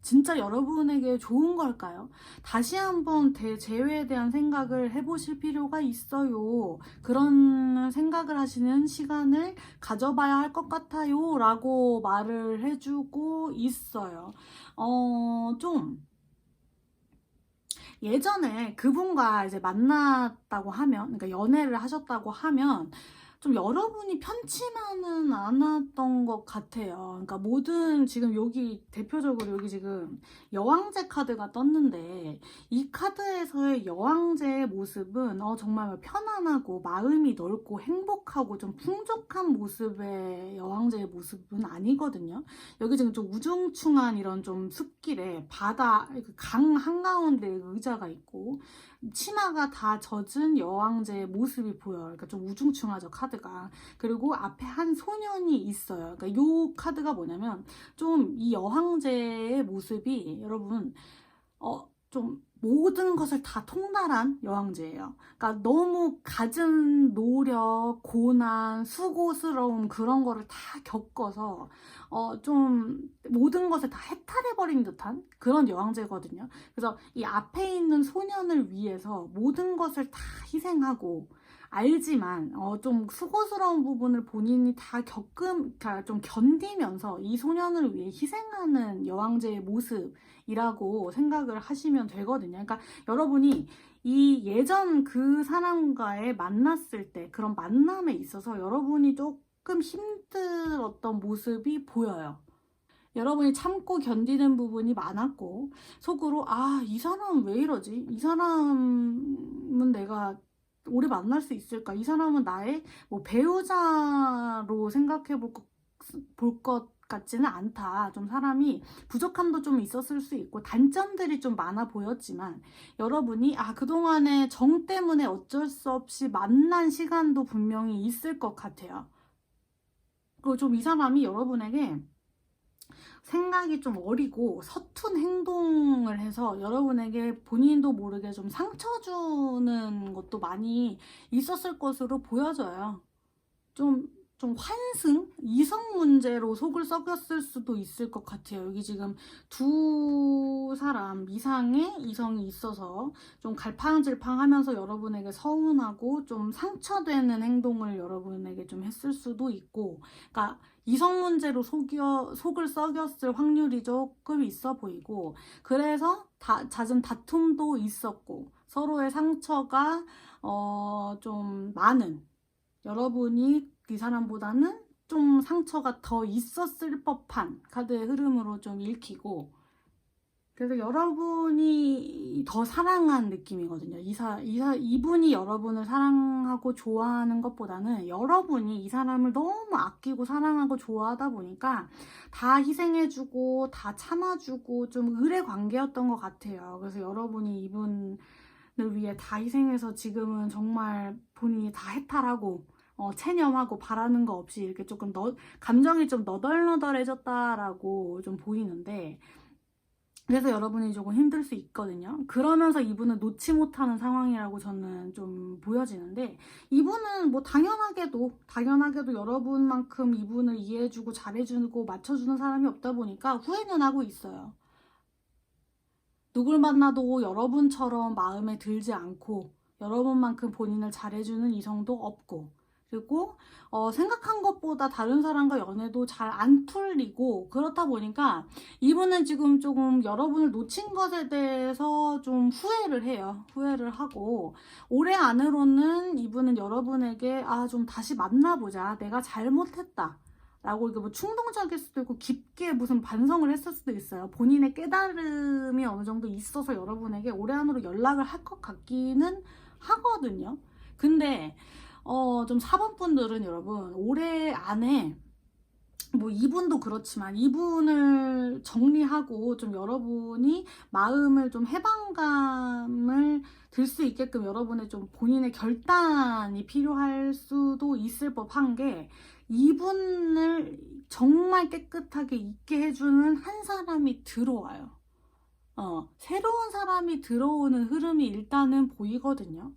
진짜 여러분에게 좋은 걸까요? 다시 한번 재회에 대한 생각을 해보실 필요가 있어요. 그런 생각을 하시는 시간을 가져봐야 할 것 같아요 라고 말을 해주고 있어요. 좀 예전에 그분과 이제 만났다고 하면, 그러니까 연애를 하셨다고 하면 좀 여러분이 편치만은 않았던 것 같아요. 그러니까 모든, 지금 여기 대표적으로 여기 지금 여왕제 카드가 떴는데, 이 카드에서의 여왕제의 모습은 정말 편안하고 마음이 넓고 행복하고 좀 풍족한 모습의 여왕제의 모습은 아니거든요. 여기 지금 좀 우중충한 이런 좀 숲길에 바다, 강 한가운데 의자가 있고 치마가 다 젖은 여왕제의 모습이 보여요. 그러니까 좀 우중충하죠, 카드가. 그리고 앞에 한 소년이 있어요. 그러니까 이 카드가 뭐냐면 좀 이 여왕제의 모습이 여러분 좀 모든 것을 다 통달한 여왕제예요. 그러니까 너무 갖은 노력, 고난, 수고스러움 그런 거를 다 겪어서 좀 모든 것을 다 해탈해버린 듯한 그런 여왕제거든요. 그래서 이 앞에 있는 소년을 위해서 모든 것을 다 희생하고, 알지만 좀 수고스러운 부분을 본인이 다 그러니까 좀 견디면서 이 소년을 위해 희생하는 여왕제의 모습이라고 생각을 하시면 되거든요. 그러니까 여러분이 이 예전 그 사람과의 만났을 때 그런 만남에 있어서 여러분이 조금 힘들었던 모습이 보여요. 여러분이 참고 견디는 부분이 많았고, 속으로 이 사람은 왜 이러지? 이 사람은 내가 오래 만날 수 있을까? 이 사람은 나의 뭐 배우자로 생각해 볼 것 같지는 않다. 좀 사람이 부족함도 좀 있었을 수 있고 단점들이 좀 많아 보였지만, 여러분이 그동안에 정 때문에 어쩔 수 없이 만난 시간도 분명히 있을 것 같아요. 그리고 좀 이 사람이 여러분에게 생각이 좀 어리고 서툰 행동을 해서 여러분에게 본인도 모르게 좀 상처 주는 것도 많이 있었을 것으로 보여져요. 좀 환승? 이성 문제로 속을 썩였을 수도 있을 것 같아요. 여기 지금 두 사람 이상의 이성이 있어서 좀 갈팡질팡 하면서 여러분에게 서운하고 좀 상처되는 행동을 여러분에게 좀 했을 수도 있고, 그러니까 이성 문제로 속을 썩였을 확률이 조금 있어 보이고, 그래서 잦은 다툼도 있었고, 서로의 상처가 좀 많은, 여러분이 이 사람보다는 좀 상처가 더 있었을 법한 카드의 흐름으로 좀 읽히고, 그래서 여러분이 더 사랑한 느낌이거든요. 이분이 여러분을 사랑하고 좋아하는 것보다는 여러분이 이 사람을 너무 아끼고 사랑하고 좋아하다 보니까 다 희생해주고 다 참아주고 좀 의뢰 관계였던 것 같아요. 그래서 여러분이 이분을 위해 다 희생해서 지금은 정말 본인이 다 해탈하고 체념하고 바라는 거 없이 이렇게 조금 감정이 좀 너덜너덜해졌다라고 좀 보이는데, 그래서 여러분이 조금 힘들 수 있거든요. 그러면서 이분은 놓지 못하는 상황이라고 저는 좀 보여지는데, 이분은 뭐 당연하게도 여러분만큼 이분을 이해해주고 잘해주고 맞춰주는 사람이 없다 보니까 후회는 하고 있어요. 누굴 만나도 여러분처럼 마음에 들지 않고 여러분만큼 본인을 잘해주는 이성도 없고, 그리고 생각한 것보다 다른 사람과 연애도 잘 안 풀리고, 그렇다 보니까 이분은 지금 조금 여러분을 놓친 것에 대해서 좀 후회를 해요. 후회를 하고, 올해 안으로는 이분은 여러분에게 좀 다시 만나보자, 내가 잘못했다 라고, 이게 뭐 충동적일 수도 있고 깊게 무슨 반성을 했을 수도 있어요. 본인의 깨달음이 어느 정도 있어서 여러분에게 올해 안으로 연락을 할 것 같기는 하거든요. 근데 좀 4번 분들은 여러분 올해 안에 뭐 이분도 그렇지만 이분을 정리하고 좀 여러분이 마음을 좀 해방감을 들 수 있게끔 여러분의 좀 본인의 결단이 필요할 수도 있을 법한 게, 이분을 정말 깨끗하게 잊게 해주는 한 사람이 들어와요. 새로운 사람이 들어오는 흐름이 일단은 보이거든요.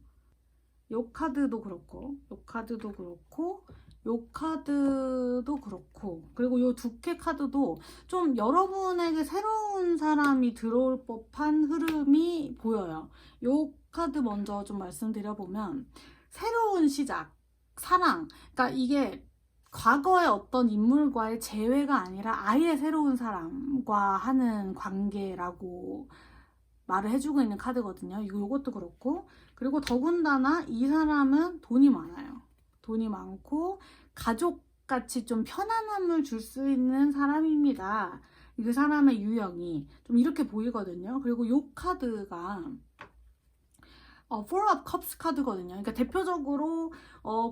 요 카드도 그렇고, 요 카드도 그렇고, 요 카드도 그렇고, 그리고 요 두 개 카드도 좀 여러분에게 새로운 사람이 들어올 법한 흐름이 보여요. 요 카드 먼저 좀 말씀드려보면, 새로운 시작, 사랑, 그러니까 이게 과거의 어떤 인물과의 재회가 아니라 아예 새로운 사람과 하는 관계라고 말을 해주고 있는 카드거든요. 요것도 그렇고, 그리고 더군다나 이 사람은 돈이 많아요. 돈이 많고 가족같이 좀 편안함을 줄 수 있는 사람입니다. 그 사람의 유형이 좀 이렇게 보이거든요. 그리고 요 카드가 Four of Cups 카드거든요. 그러니까 대표적으로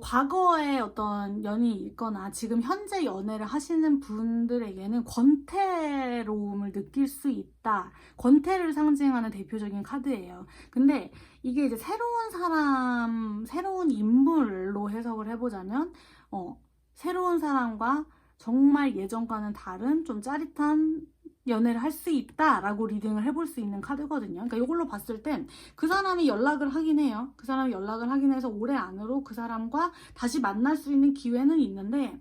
과거에 어떤 연이 있거나 지금 현재 연애를 하시는 분들에게는 권태로움을 느낄 수 있다. 권태를 상징하는 대표적인 카드예요. 근데 이게 이제 새로운 사람, 새로운 인물로 해석을 해보자면 새로운 사람과 정말 예전과는 다른 좀 짜릿한 연애를 할 수 있다라고 리딩을 해볼 수 있는 카드거든요. 그러니까 이걸로 봤을 땐 그 사람이 연락을 하긴 해요. 그 사람이 연락을 하긴 해서 올해 안으로 그 사람과 다시 만날 수 있는 기회는 있는데,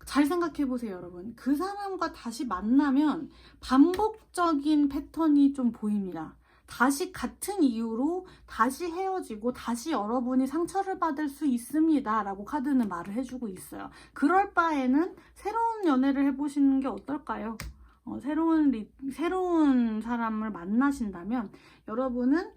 잘 생각해 보세요, 여러분. 그 사람과 다시 만나면 반복적인 패턴이 좀 보입니다. 다시 같은 이유로 다시 헤어지고 다시 여러분이 상처를 받을 수 있습니다 라고 카드는 말을 해주고 있어요. 그럴 바에는 새로운 연애를 해보시는 게 어떨까요? 새로운 사람을 만나신다면 여러분은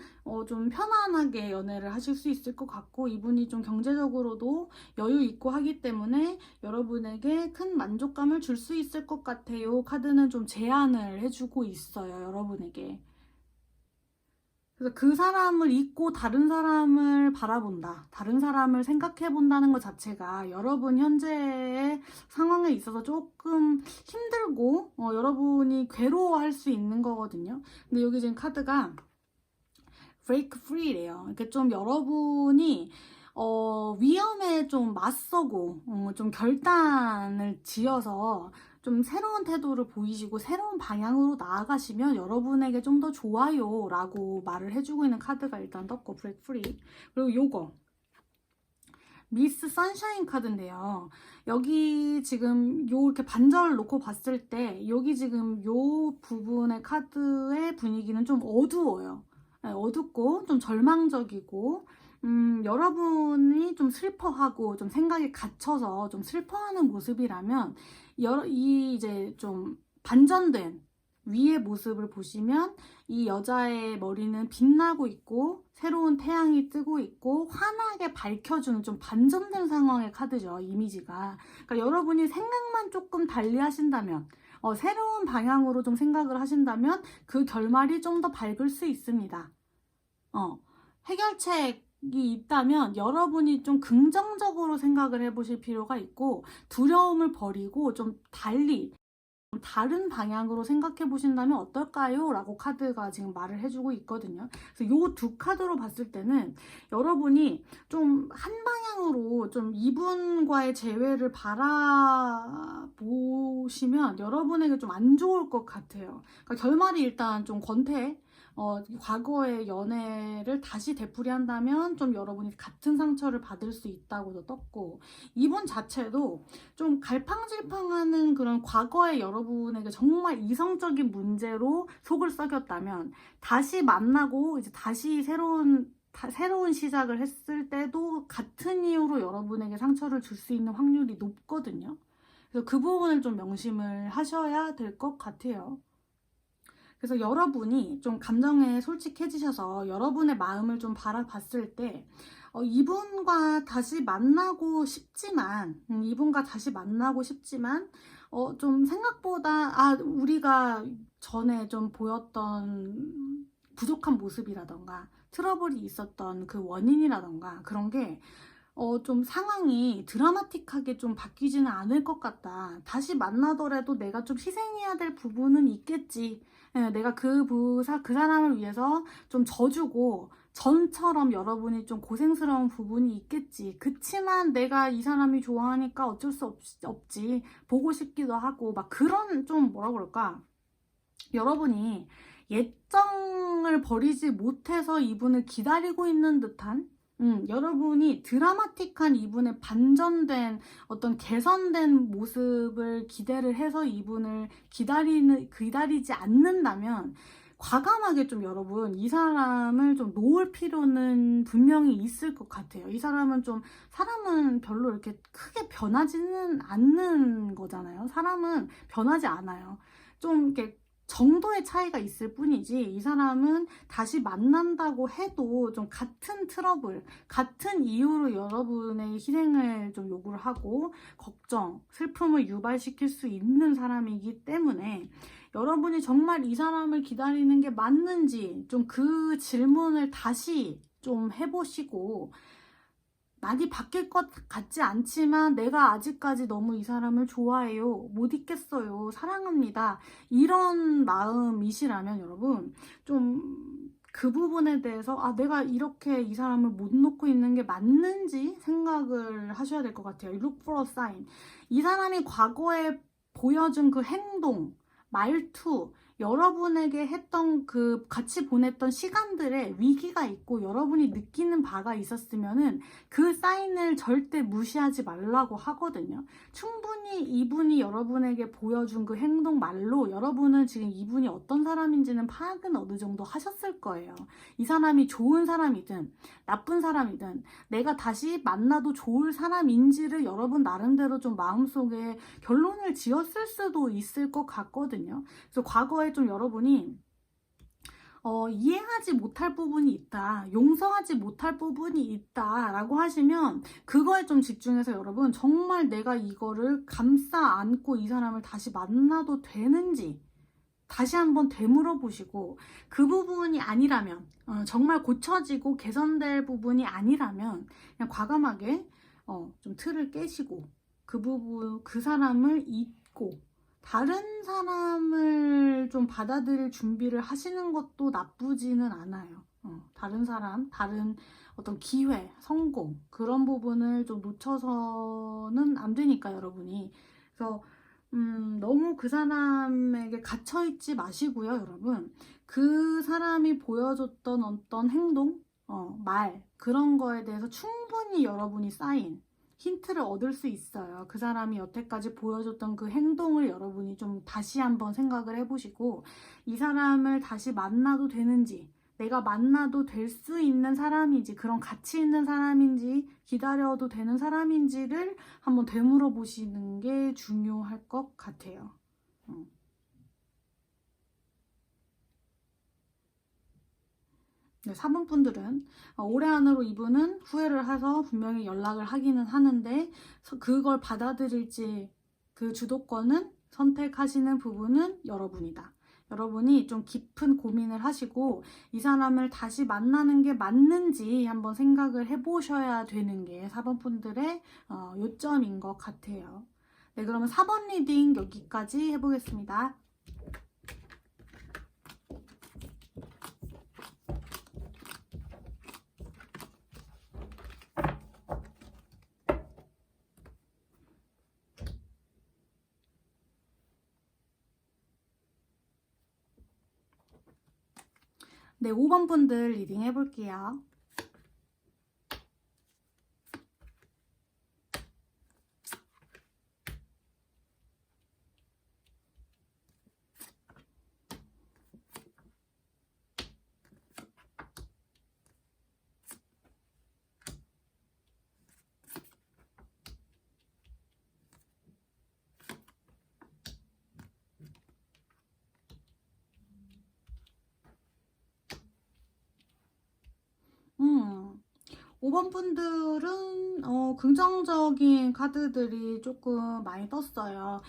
좀 편안하게 연애를 하실 수 있을 것 같고, 이분이 좀 경제적으로도 여유 있고 하기 때문에 여러분에게 큰 만족감을 줄 수 있을 것 같아요. 카드는 좀 제안을 해주고 있어요, 여러분에게. 그래서 그 사람을 잊고 다른 사람을 바라본다, 다른 사람을 생각해 본다는 것 자체가 여러분 현재의 상황에 있어서 조금 힘들고 여러분이 괴로워할 수 있는 거거든요. 근데 여기 지금 카드가 break free래요. 이렇게 좀 여러분이 위험에 좀 맞서고 좀 결단을 지어서 좀 새로운 태도를 보이시고 새로운 방향으로 나아가시면 여러분에게 좀 더 좋아요 라고 말을 해주고 있는 카드가 일단 떴고, 브레이크 프리. 그리고 요거 미스 선샤인 카드인데요. 여기 지금 요 이렇게 반절을 놓고 봤을 때 여기 지금 요 부분의 카드의 분위기는 좀 어두워요. 네, 어둡고 좀 절망적이고, 여러분이 좀 슬퍼하고 좀 생각에 갇혀서 좀 슬퍼하는 모습이라면 이 이제 좀 반전된 위의 모습을 보시면 이 여자의 머리는 빛나고 있고 새로운 태양이 뜨고 있고 환하게 밝혀주는 좀 반전된 상황의 카드죠. 이미지가. 그러니까 여러분이 생각만 조금 달리 하신다면, 새로운 방향으로 좀 생각을 하신다면 그 결말이 좀 더 밝을 수 있습니다. 해결책이 있다면 여러분이 좀 긍정적으로 생각을 해보실 필요가 있고, 두려움을 버리고 좀 달리 다른 방향으로 생각해 보신다면 어떨까요? 라고 카드가 지금 말을 해주고 있거든요. 그래서 요 두 카드로 봤을 때는 여러분이 좀 한 방향으로 좀 이분과의 재회를 바라보시면 여러분에게 좀 안 좋을 것 같아요. 그러니까 결말이 일단 좀 권태, 과거의 연애를 다시 되풀이한다면 좀 여러분이 같은 상처를 받을 수 있다고도 떴고, 이분 자체도 좀 갈팡질팡하는 그런 과거의 여러분에게 정말 이성적인 문제로 속을 썩였다면 다시 만나고 이제 다시 새로운 시작을 했을 때도 같은 이유로 여러분에게 상처를 줄 수 있는 확률이 높거든요. 그래서 그 부분을 좀 명심을 하셔야 될 것 같아요. 그래서 여러분이 좀 감정에 솔직해지셔서 여러분의 마음을 좀 바라봤을 때, 이분과 다시 만나고 싶지만, 좀 생각보다, 우리가 전에 좀 보였던 부족한 모습이라던가, 트러블이 있었던 그 원인이라던가, 그런 게, 좀 상황이 드라마틱하게 좀 바뀌지는 않을 것 같다. 다시 만나더라도 내가 좀 희생해야 될 부분은 있겠지. 내가 그 사람을 위해서 좀 져주고 전처럼 여러분이 좀 고생스러운 부분이 있겠지. 그치만 내가 이 사람이 좋아하니까 어쩔 수 없지. 보고 싶기도 하고 막 그런 좀 뭐라 그럴까. 여러분이 예정을 버리지 못해서 이분을 기다리고 있는 듯한, 여러분이 드라마틱한 이분의 반전된 어떤 개선된 모습을 기대를 해서 이분을 기다리지 않는다면 과감하게 좀 여러분 이 사람을 좀 놓을 필요는 분명히 있을 것 같아요. 이 사람은 사람은 별로 이렇게 크게 변하지는 않는 거잖아요. 사람은 변하지 않아요. 좀 이렇게 정도의 차이가 있을 뿐이지 이 사람은 다시 만난다고 해도 좀 같은 트러블, 같은 이유로 여러분의 희생을 좀 요구를 하고 걱정, 슬픔을 유발시킬 수 있는 사람이기 때문에 여러분이 정말 이 사람을 기다리는 게 맞는지 좀 그 질문을 다시 좀 해보시고, 많이 바뀔 것 같지 않지만 내가 아직까지 너무 이 사람을 좋아해요. 못 있겠어요. 사랑합니다. 이런 마음이시라면 여러분 좀 그 부분에 대해서 내가 이렇게 이 사람을 못 놓고 있는 게 맞는지 생각을 하셔야 될 것 같아요. Look for a sign. 이 사람이 과거에 보여준 그 행동, 말투, 여러분에게 했던 그 같이 보냈던 시간들에 위기가 있고 여러분이 느끼는 바가 있었으면은 그 사인을 절대 무시하지 말라고 하거든요. 충분히 이분이 여러분에게 보여준 그 행동 말로 여러분은 지금 이분이 어떤 사람인지는 파악은 어느 정도 하셨을 거예요. 이 사람이 좋은 사람이든 나쁜 사람이든 내가 다시 만나도 좋을 사람인지를 여러분 나름대로 좀 마음속에 결론을 지었을 수도 있을 것 같거든요. 그래서 과거에 좀 여러분이 이해하지 못할 부분이 있다, 용서하지 못할 부분이 있다 라고 하시면 그거에 좀 집중해서 여러분 정말 내가 이거를 감싸 안고 이 사람을 다시 만나도 되는지 다시 한번 되물어 보시고, 그 부분이 아니라면 정말 고쳐지고 개선될 부분이 아니라면 그냥 과감하게 좀 틀을 깨시고 그 사람을 잊고 다른 사람을 좀 받아들일 준비를 하시는 것도 나쁘지는 않아요. 다른 사람, 다른 어떤 기회, 성공 그런 부분을 좀 놓쳐서는 안 되니까 여러분이. 그래서 너무 그 사람에게 갇혀있지 마시고요, 여러분. 그 사람이 보여줬던 어떤 행동, 말, 그런 거에 대해서 충분히 여러분이 쌓인 힌트를 얻을 수 있어요. 그 사람이 여태까지 보여줬던 그 행동을 여러분이 좀 다시 한번 생각을 해보시고, 이 사람을 다시 만나도 되는지, 내가 만나도 될 수 있는 사람인지, 그런 가치 있는 사람인지, 기다려도 되는 사람인지를 한번 되물어 보시는 게 중요할 것 같아요. 네, 4번 분들은 올해 안으로 이분은 후회를 해서 분명히 연락을 하기는 하는데 그걸 받아들일지 그 주도권은 선택하시는 부분은 여러분이다. 여러분이 좀 깊은 고민을 하시고 이 사람을 다시 만나는 게 맞는지 한번 생각을 해보셔야 되는 게 4번 분들의 요점인 것 같아요. 네, 그러면 4번 리딩 여기까지 해보겠습니다. 네, 5번 분들 리딩 해볼게요. 음. 5번 분들은 긍정적인 카드들이 조금 많이 떴어요.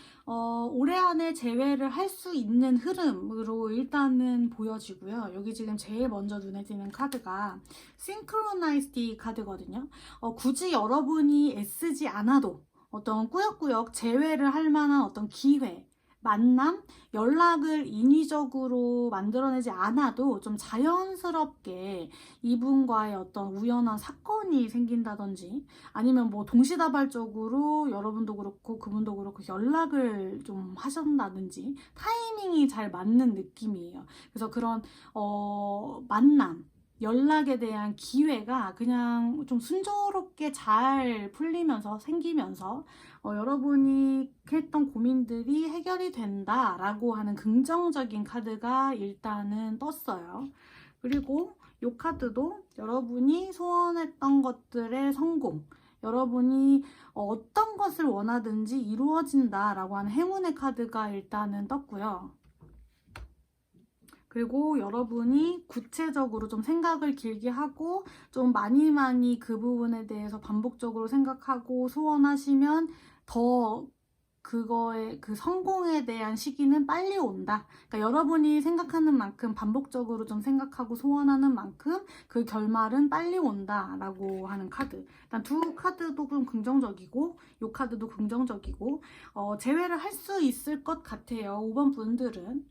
올해 안에 재회를 할 수 있는 흐름으로 일단은 보여지고요. 여기 지금 제일 먼저 눈에 띄는 카드가 Synchronicity 카드거든요. 굳이 여러분이 애쓰지 않아도 어떤 꾸역꾸역 재회를 할 만한 어떤 기회, 만남, 연락을 인위적으로 만들어내지 않아도 좀 자연스럽게 이분과의 어떤 우연한 사건이 생긴다든지 아니면 뭐 동시다발적으로 여러분도 그렇고 그분도 그렇고 연락을 좀 하셨다든지 타이밍이 잘 맞는 느낌이에요. 그래서 그런 만남, 연락에 대한 기회가 그냥 좀 순조롭게 잘 풀리면서 생기면서 여러분이 했던 고민들이 해결이 된다라고 하는 긍정적인 카드가 일단은 떴어요. 그리고 이 카드도 여러분이 소원했던 것들의 성공, 여러분이 어떤 것을 원하든지 이루어진다라고 하는 행운의 카드가 일단은 떴고요. 그리고 여러분이 구체적으로 좀 생각을 길게 하고 좀 많이 그 부분에 대해서 반복적으로 생각하고 소원하시면 더 그거의 그 성공에 대한 시기는 빨리 온다. 그러니까 여러분이 생각하는 만큼 반복적으로 좀 생각하고 소원하는 만큼 그 결말은 빨리 온다라고 하는 카드. 일단 두 카드도 좀 긍정적이고 이 카드도 긍정적이고 제외를 할 수 있을 것 같아요. 5번 분들은.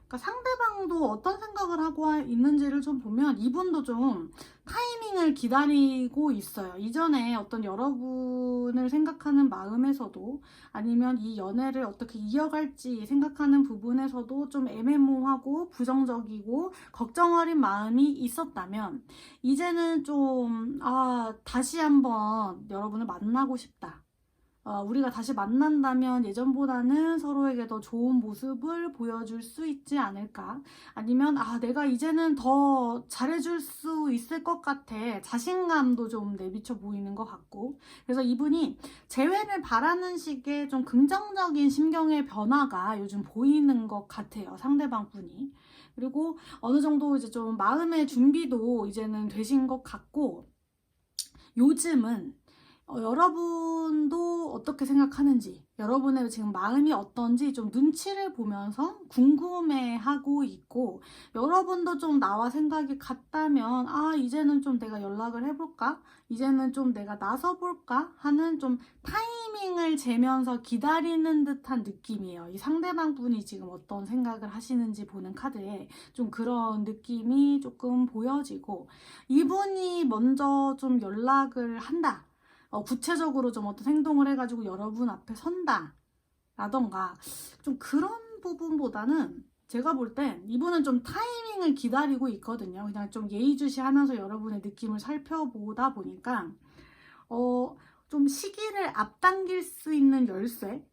그러니까 상대방도 어떤 생각을 하고 있는지를 좀 보면 이분도 좀 타이밍을 기다리고 있어요. 이전에 어떤 여러분을 생각하는 마음에서도 아니면 이 연애를 어떻게 이어갈지 생각하는 부분에서도 좀 애매모호하고 부정적이고 걱정 어린 마음이 있었다면 이제는 좀 다시 한번 여러분을 만나고 싶다. 우리가 다시 만난다면 예전보다는 서로에게 더 좋은 모습을 보여줄 수 있지 않을까? 아니면, 내가 이제는 더 잘해줄 수 있을 것 같아. 자신감도 좀 내비쳐 보이는 것 같고. 그래서 이분이 재회를 바라는 식의 좀 긍정적인 심경의 변화가 요즘 보이는 것 같아요. 상대방 분이. 그리고 어느 정도 이제 좀 마음의 준비도 이제는 되신 것 같고, 요즘은 여러분도 어떻게 생각하는지, 여러분의 지금 마음이 어떤지 좀 눈치를 보면서 궁금해하고 있고, 여러분도 좀 나와 생각이 같다면, 이제는 좀 내가 연락을 해볼까? 이제는 좀 내가 나서볼까? 하는 좀 타이밍을 재면서 기다리는 듯한 느낌이에요. 이 상대방 분이 지금 어떤 생각을 하시는지 보는 카드에 좀 그런 느낌이 조금 보여지고, 이분이 먼저 좀 연락을 한다. 구체적으로 좀 어떤 행동을 해가지고 여러분 앞에 선다 라던가 좀 그런 부분보다는 제가 볼 땐 이분은 좀 타이밍을 기다리고 있거든요. 그냥 좀 예의주시하면서 여러분의 느낌을 살펴보다 보니까 좀 시기를 앞당길 수 있는 열쇠,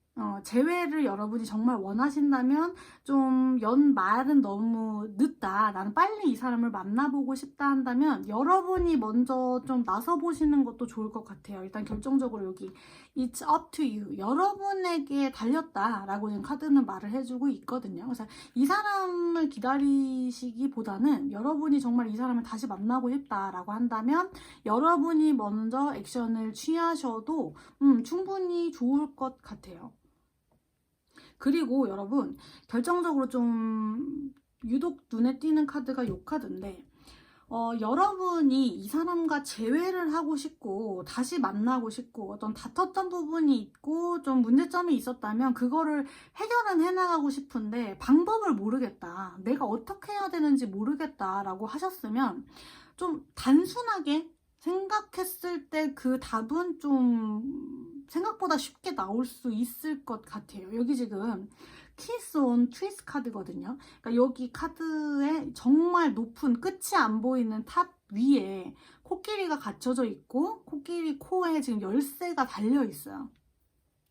재회를 여러분이 정말 원하신다면 좀 연말은 너무 늦다, 나는 빨리 이 사람을 만나보고 싶다 한다면 여러분이 먼저 좀 나서보시는 것도 좋을 것 같아요. 일단 결정적으로 여기 It's up to you, 여러분에게 달렸다라고 지금 카드는 말을 해주고 있거든요. 그래서 이 사람을 기다리시기보다는 여러분이 정말 이 사람을 다시 만나고 싶다라고 한다면 여러분이 먼저 액션을 취하셔도 충분히 좋을 것 같아요. 그리고 여러분, 결정적으로 좀 유독 눈에 띄는 카드가 이 카드인데, 여러분이 이 사람과 재회를 하고 싶고 다시 만나고 싶고 어떤 다퉜던 부분이 있고 좀 문제점이 있었다면 그거를 해결은 해나가고 싶은데 방법을 모르겠다, 내가 어떻게 해야 되는지 모르겠다 라고 하셨으면 좀 단순하게 생각했을 때 그 답은 좀 생각보다 쉽게 나올 수 있을 것 같아요. 여기 지금 키스 온 트위스 카드거든요. 그러니까 여기 카드에 정말 높은 끝이 안 보이는 탑 위에 코끼리가 갇혀져 있고 코끼리 코에 지금 열쇠가 달려 있어요.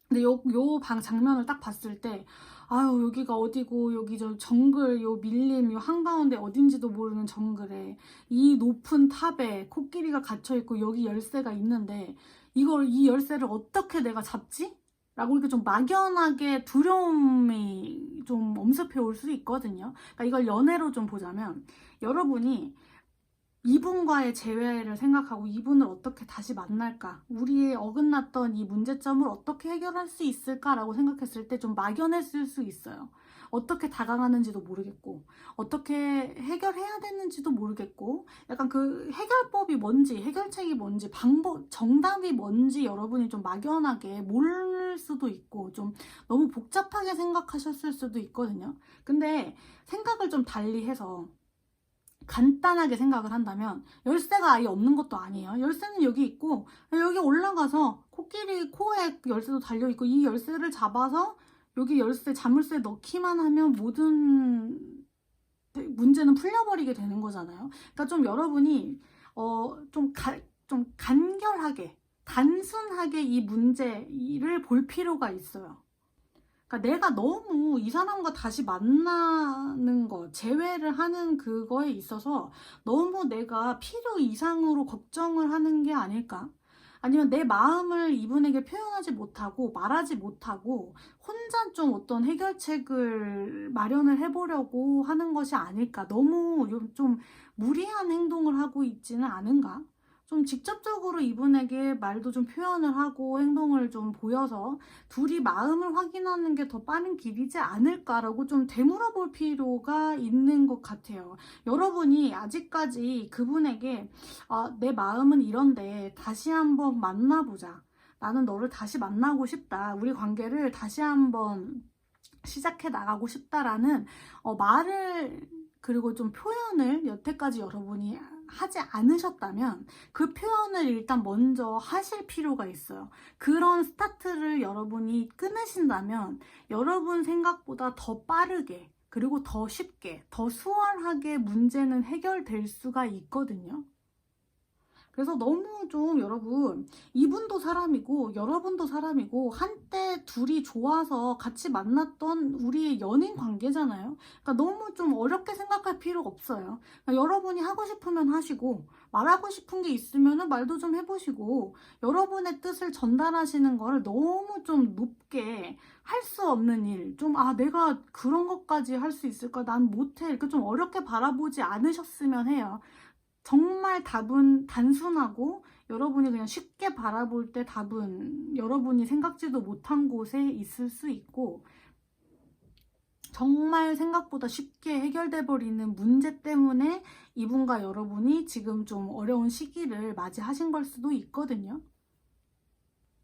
근데 요 방 장면을 딱 봤을 때 아유, 여기가 어디고 여기 저 정글 요 밀림 요 한가운데 어딘지도 모르는 정글에 이 높은 탑에 코끼리가 갇혀있고 여기 열쇠가 있는데 이 열쇠를 어떻게 내가 잡지? 라고 이렇게 좀 막연하게 두려움이 좀 엄습해 올 수 있거든요. 그러니까 이걸 연애로 좀 보자면 여러분이 이분과의 재회를 생각하고 이분을 어떻게 다시 만날까, 우리의 어긋났던 이 문제점을 어떻게 해결할 수 있을까라고 생각했을 때 좀 막연했을 수 있어요. 어떻게 다가가는지도 모르겠고 어떻게 해결해야 되는지도 모르겠고 약간 그 해결법이 뭔지, 해결책이 뭔지, 방법, 정답이 뭔지 여러분이 좀 막연하게 모를 수도 있고 좀 너무 복잡하게 생각하셨을 수도 있거든요. 근데 생각을 좀 달리 해서 간단하게 생각을 한다면 열쇠가 아예 없는 것도 아니에요. 열쇠는 여기 있고 여기 올라가서 코끼리 코에 열쇠도 달려있고 이 열쇠를 잡아서 여기 열쇠 자물쇠 넣기만 하면 모든 문제는 풀려버리게 되는 거잖아요. 그러니까 좀 여러분이 좀 간결하게 단순하게 이 문제를 볼 필요가 있어요. 그러니까 내가 너무 이 사람과 다시 만나는 거, 재회를 하는 그거에 있어서 너무 내가 필요 이상으로 걱정을 하는 게 아닐까? 아니면 내 마음을 이분에게 표현하지 못하고 말하지 못하고 혼자 좀 어떤 해결책을 마련을 해보려고 하는 것이 아닐까? 너무 좀 무리한 행동을 하고 있지는 않은가? 좀 직접적으로 이분에게 말도 좀 표현을 하고 행동을 좀 보여서 둘이 마음을 확인하는 게 더 빠른 길이지 않을까라고 좀 되물어볼 필요가 있는 것 같아요. 여러분이 아직까지 그분에게 내 마음은 이런데 다시 한번 만나보자, 나는 너를 다시 만나고 싶다, 우리 관계를 다시 한번 시작해 나가고 싶다라는 말을 그리고 좀 표현을 여태까지 여러분이 하지 않으셨다면 그 표현을 일단 먼저 하실 필요가 있어요. 그런 스타트를 여러분이 끊으신다면 여러분 생각보다 더 빠르게 그리고 더 쉽게 더 수월하게 문제는 해결될 수가 있거든요. 그래서 너무 좀 여러분, 이분도 사람이고 여러분도 사람이고 한때 둘이 좋아서 같이 만났던 우리의 연인 관계잖아요. 그러니까 너무 좀 어렵게 생각할 필요가 없어요. 그러니까 여러분이 하고 싶으면 하시고 말하고 싶은 게 있으면 말도 좀 해보시고 여러분의 뜻을 전달하시는 거를 너무 좀 높게 할 수 없는 일, 좀 내가 그런 것까지 할 수 있을까, 난 못해, 이렇게 좀 어렵게 바라보지 않으셨으면 해요. 정말 답은 단순하고 여러분이 그냥 쉽게 바라볼 때 답은 여러분이 생각지도 못한 곳에 있을 수 있고 정말 생각보다 쉽게 해결돼 버리는 문제 때문에 이분과 여러분이 지금 좀 어려운 시기를 맞이하신 걸 수도 있거든요.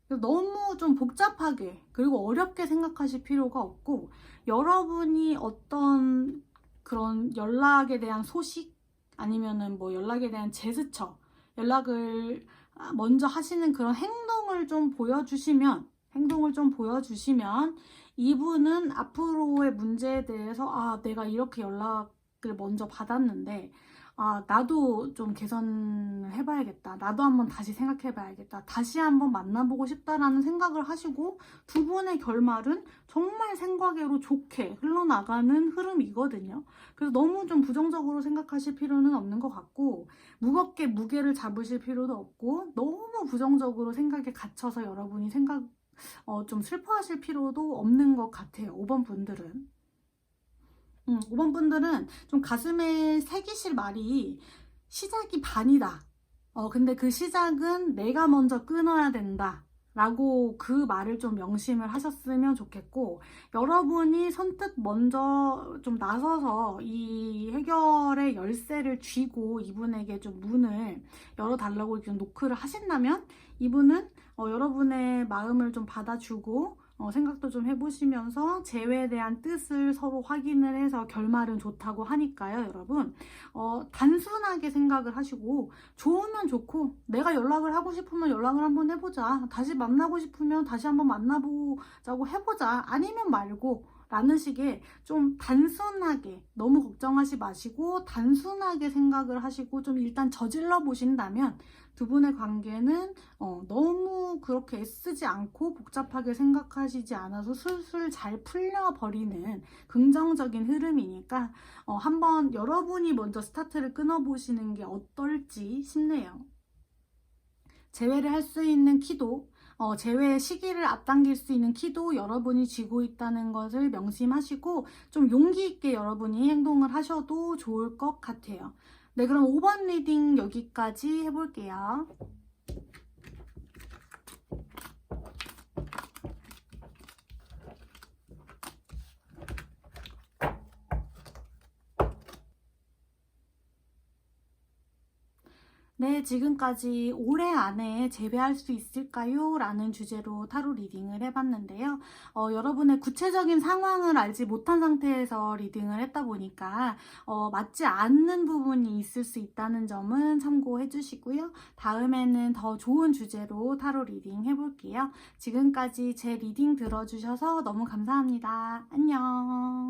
너무 좀 복잡하게 그리고 어렵게 생각하실 필요가 없고 여러분이 어떤 그런 연락에 대한 소식 아니면은 뭐 연락에 대한 제스처, 연락을 먼저 하시는 그런 행동을 좀 보여주시면 이분은 앞으로의 문제에 대해서 내가 이렇게 연락을 먼저 받았는데 나도 좀 개선을 해봐야겠다. 나도 한번 다시 생각해봐야겠다. 다시 한번 만나보고 싶다라는 생각을 하시고 두 분의 결말은 정말 생과계로 좋게 흘러나가는 흐름이거든요. 그래서 너무 좀 부정적으로 생각하실 필요는 없는 것 같고 무겁게 무게를 잡으실 필요도 없고 너무 부정적으로 생각에 갇혀서 여러분이 좀 슬퍼하실 필요도 없는 것 같아요. 5번 분들은. 5번 분들은 좀 가슴에 새기실 말이 시작이 반이다. 근데 그 시작은 내가 먼저 끊어야 된다. 라고 그 말을 좀 명심을 하셨으면 좋겠고, 여러분이 선뜻 먼저 좀 나서서 이 해결의 열쇠를 쥐고 이분에게 좀 문을 열어달라고 이렇게 노크를 하신다면, 이분은 여러분의 마음을 좀 받아주고, 생각도 좀 해보시면서 재회에 대한 뜻을 서로 확인을 해서 결말은 좋다고 하니까요, 여러분. 단순하게 생각을 하시고, 좋으면 좋고, 내가 연락을 하고 싶으면 연락을 한번 해보자. 다시 만나고 싶으면 다시 한번 만나보자고 해보자. 아니면 말고, 라는 식의 좀 단순하게, 너무 걱정하지 마시고, 단순하게 생각을 하시고, 좀 일단 저질러 보신다면, 두 분의 관계는 너무 그렇게 애쓰지 않고 복잡하게 생각하시지 않아서 술술 잘 풀려버리는 긍정적인 흐름이니까 한번 여러분이 먼저 스타트를 끊어보시는 게 어떨지 싶네요. 재회를 할 수 있는 키도 재회 시기를 앞당길 수 있는 키도 여러분이 쥐고 있다는 것을 명심하시고 좀 용기 있게 여러분이 행동을 하셔도 좋을 것 같아요. 네, 그럼 5번 리딩 여기까지 해볼게요. 네, 지금까지 올해 안에 재배할 수 있을까요? 라는 주제로 타로 리딩을 해봤는데요. 여러분의 구체적인 상황을 알지 못한 상태에서 리딩을 했다 보니까 맞지 않는 부분이 있을 수 있다는 점은 참고해 주시고요. 다음에는 더 좋은 주제로 타로 리딩 해볼게요. 지금까지 제 리딩 들어주셔서 너무 감사합니다. 안녕.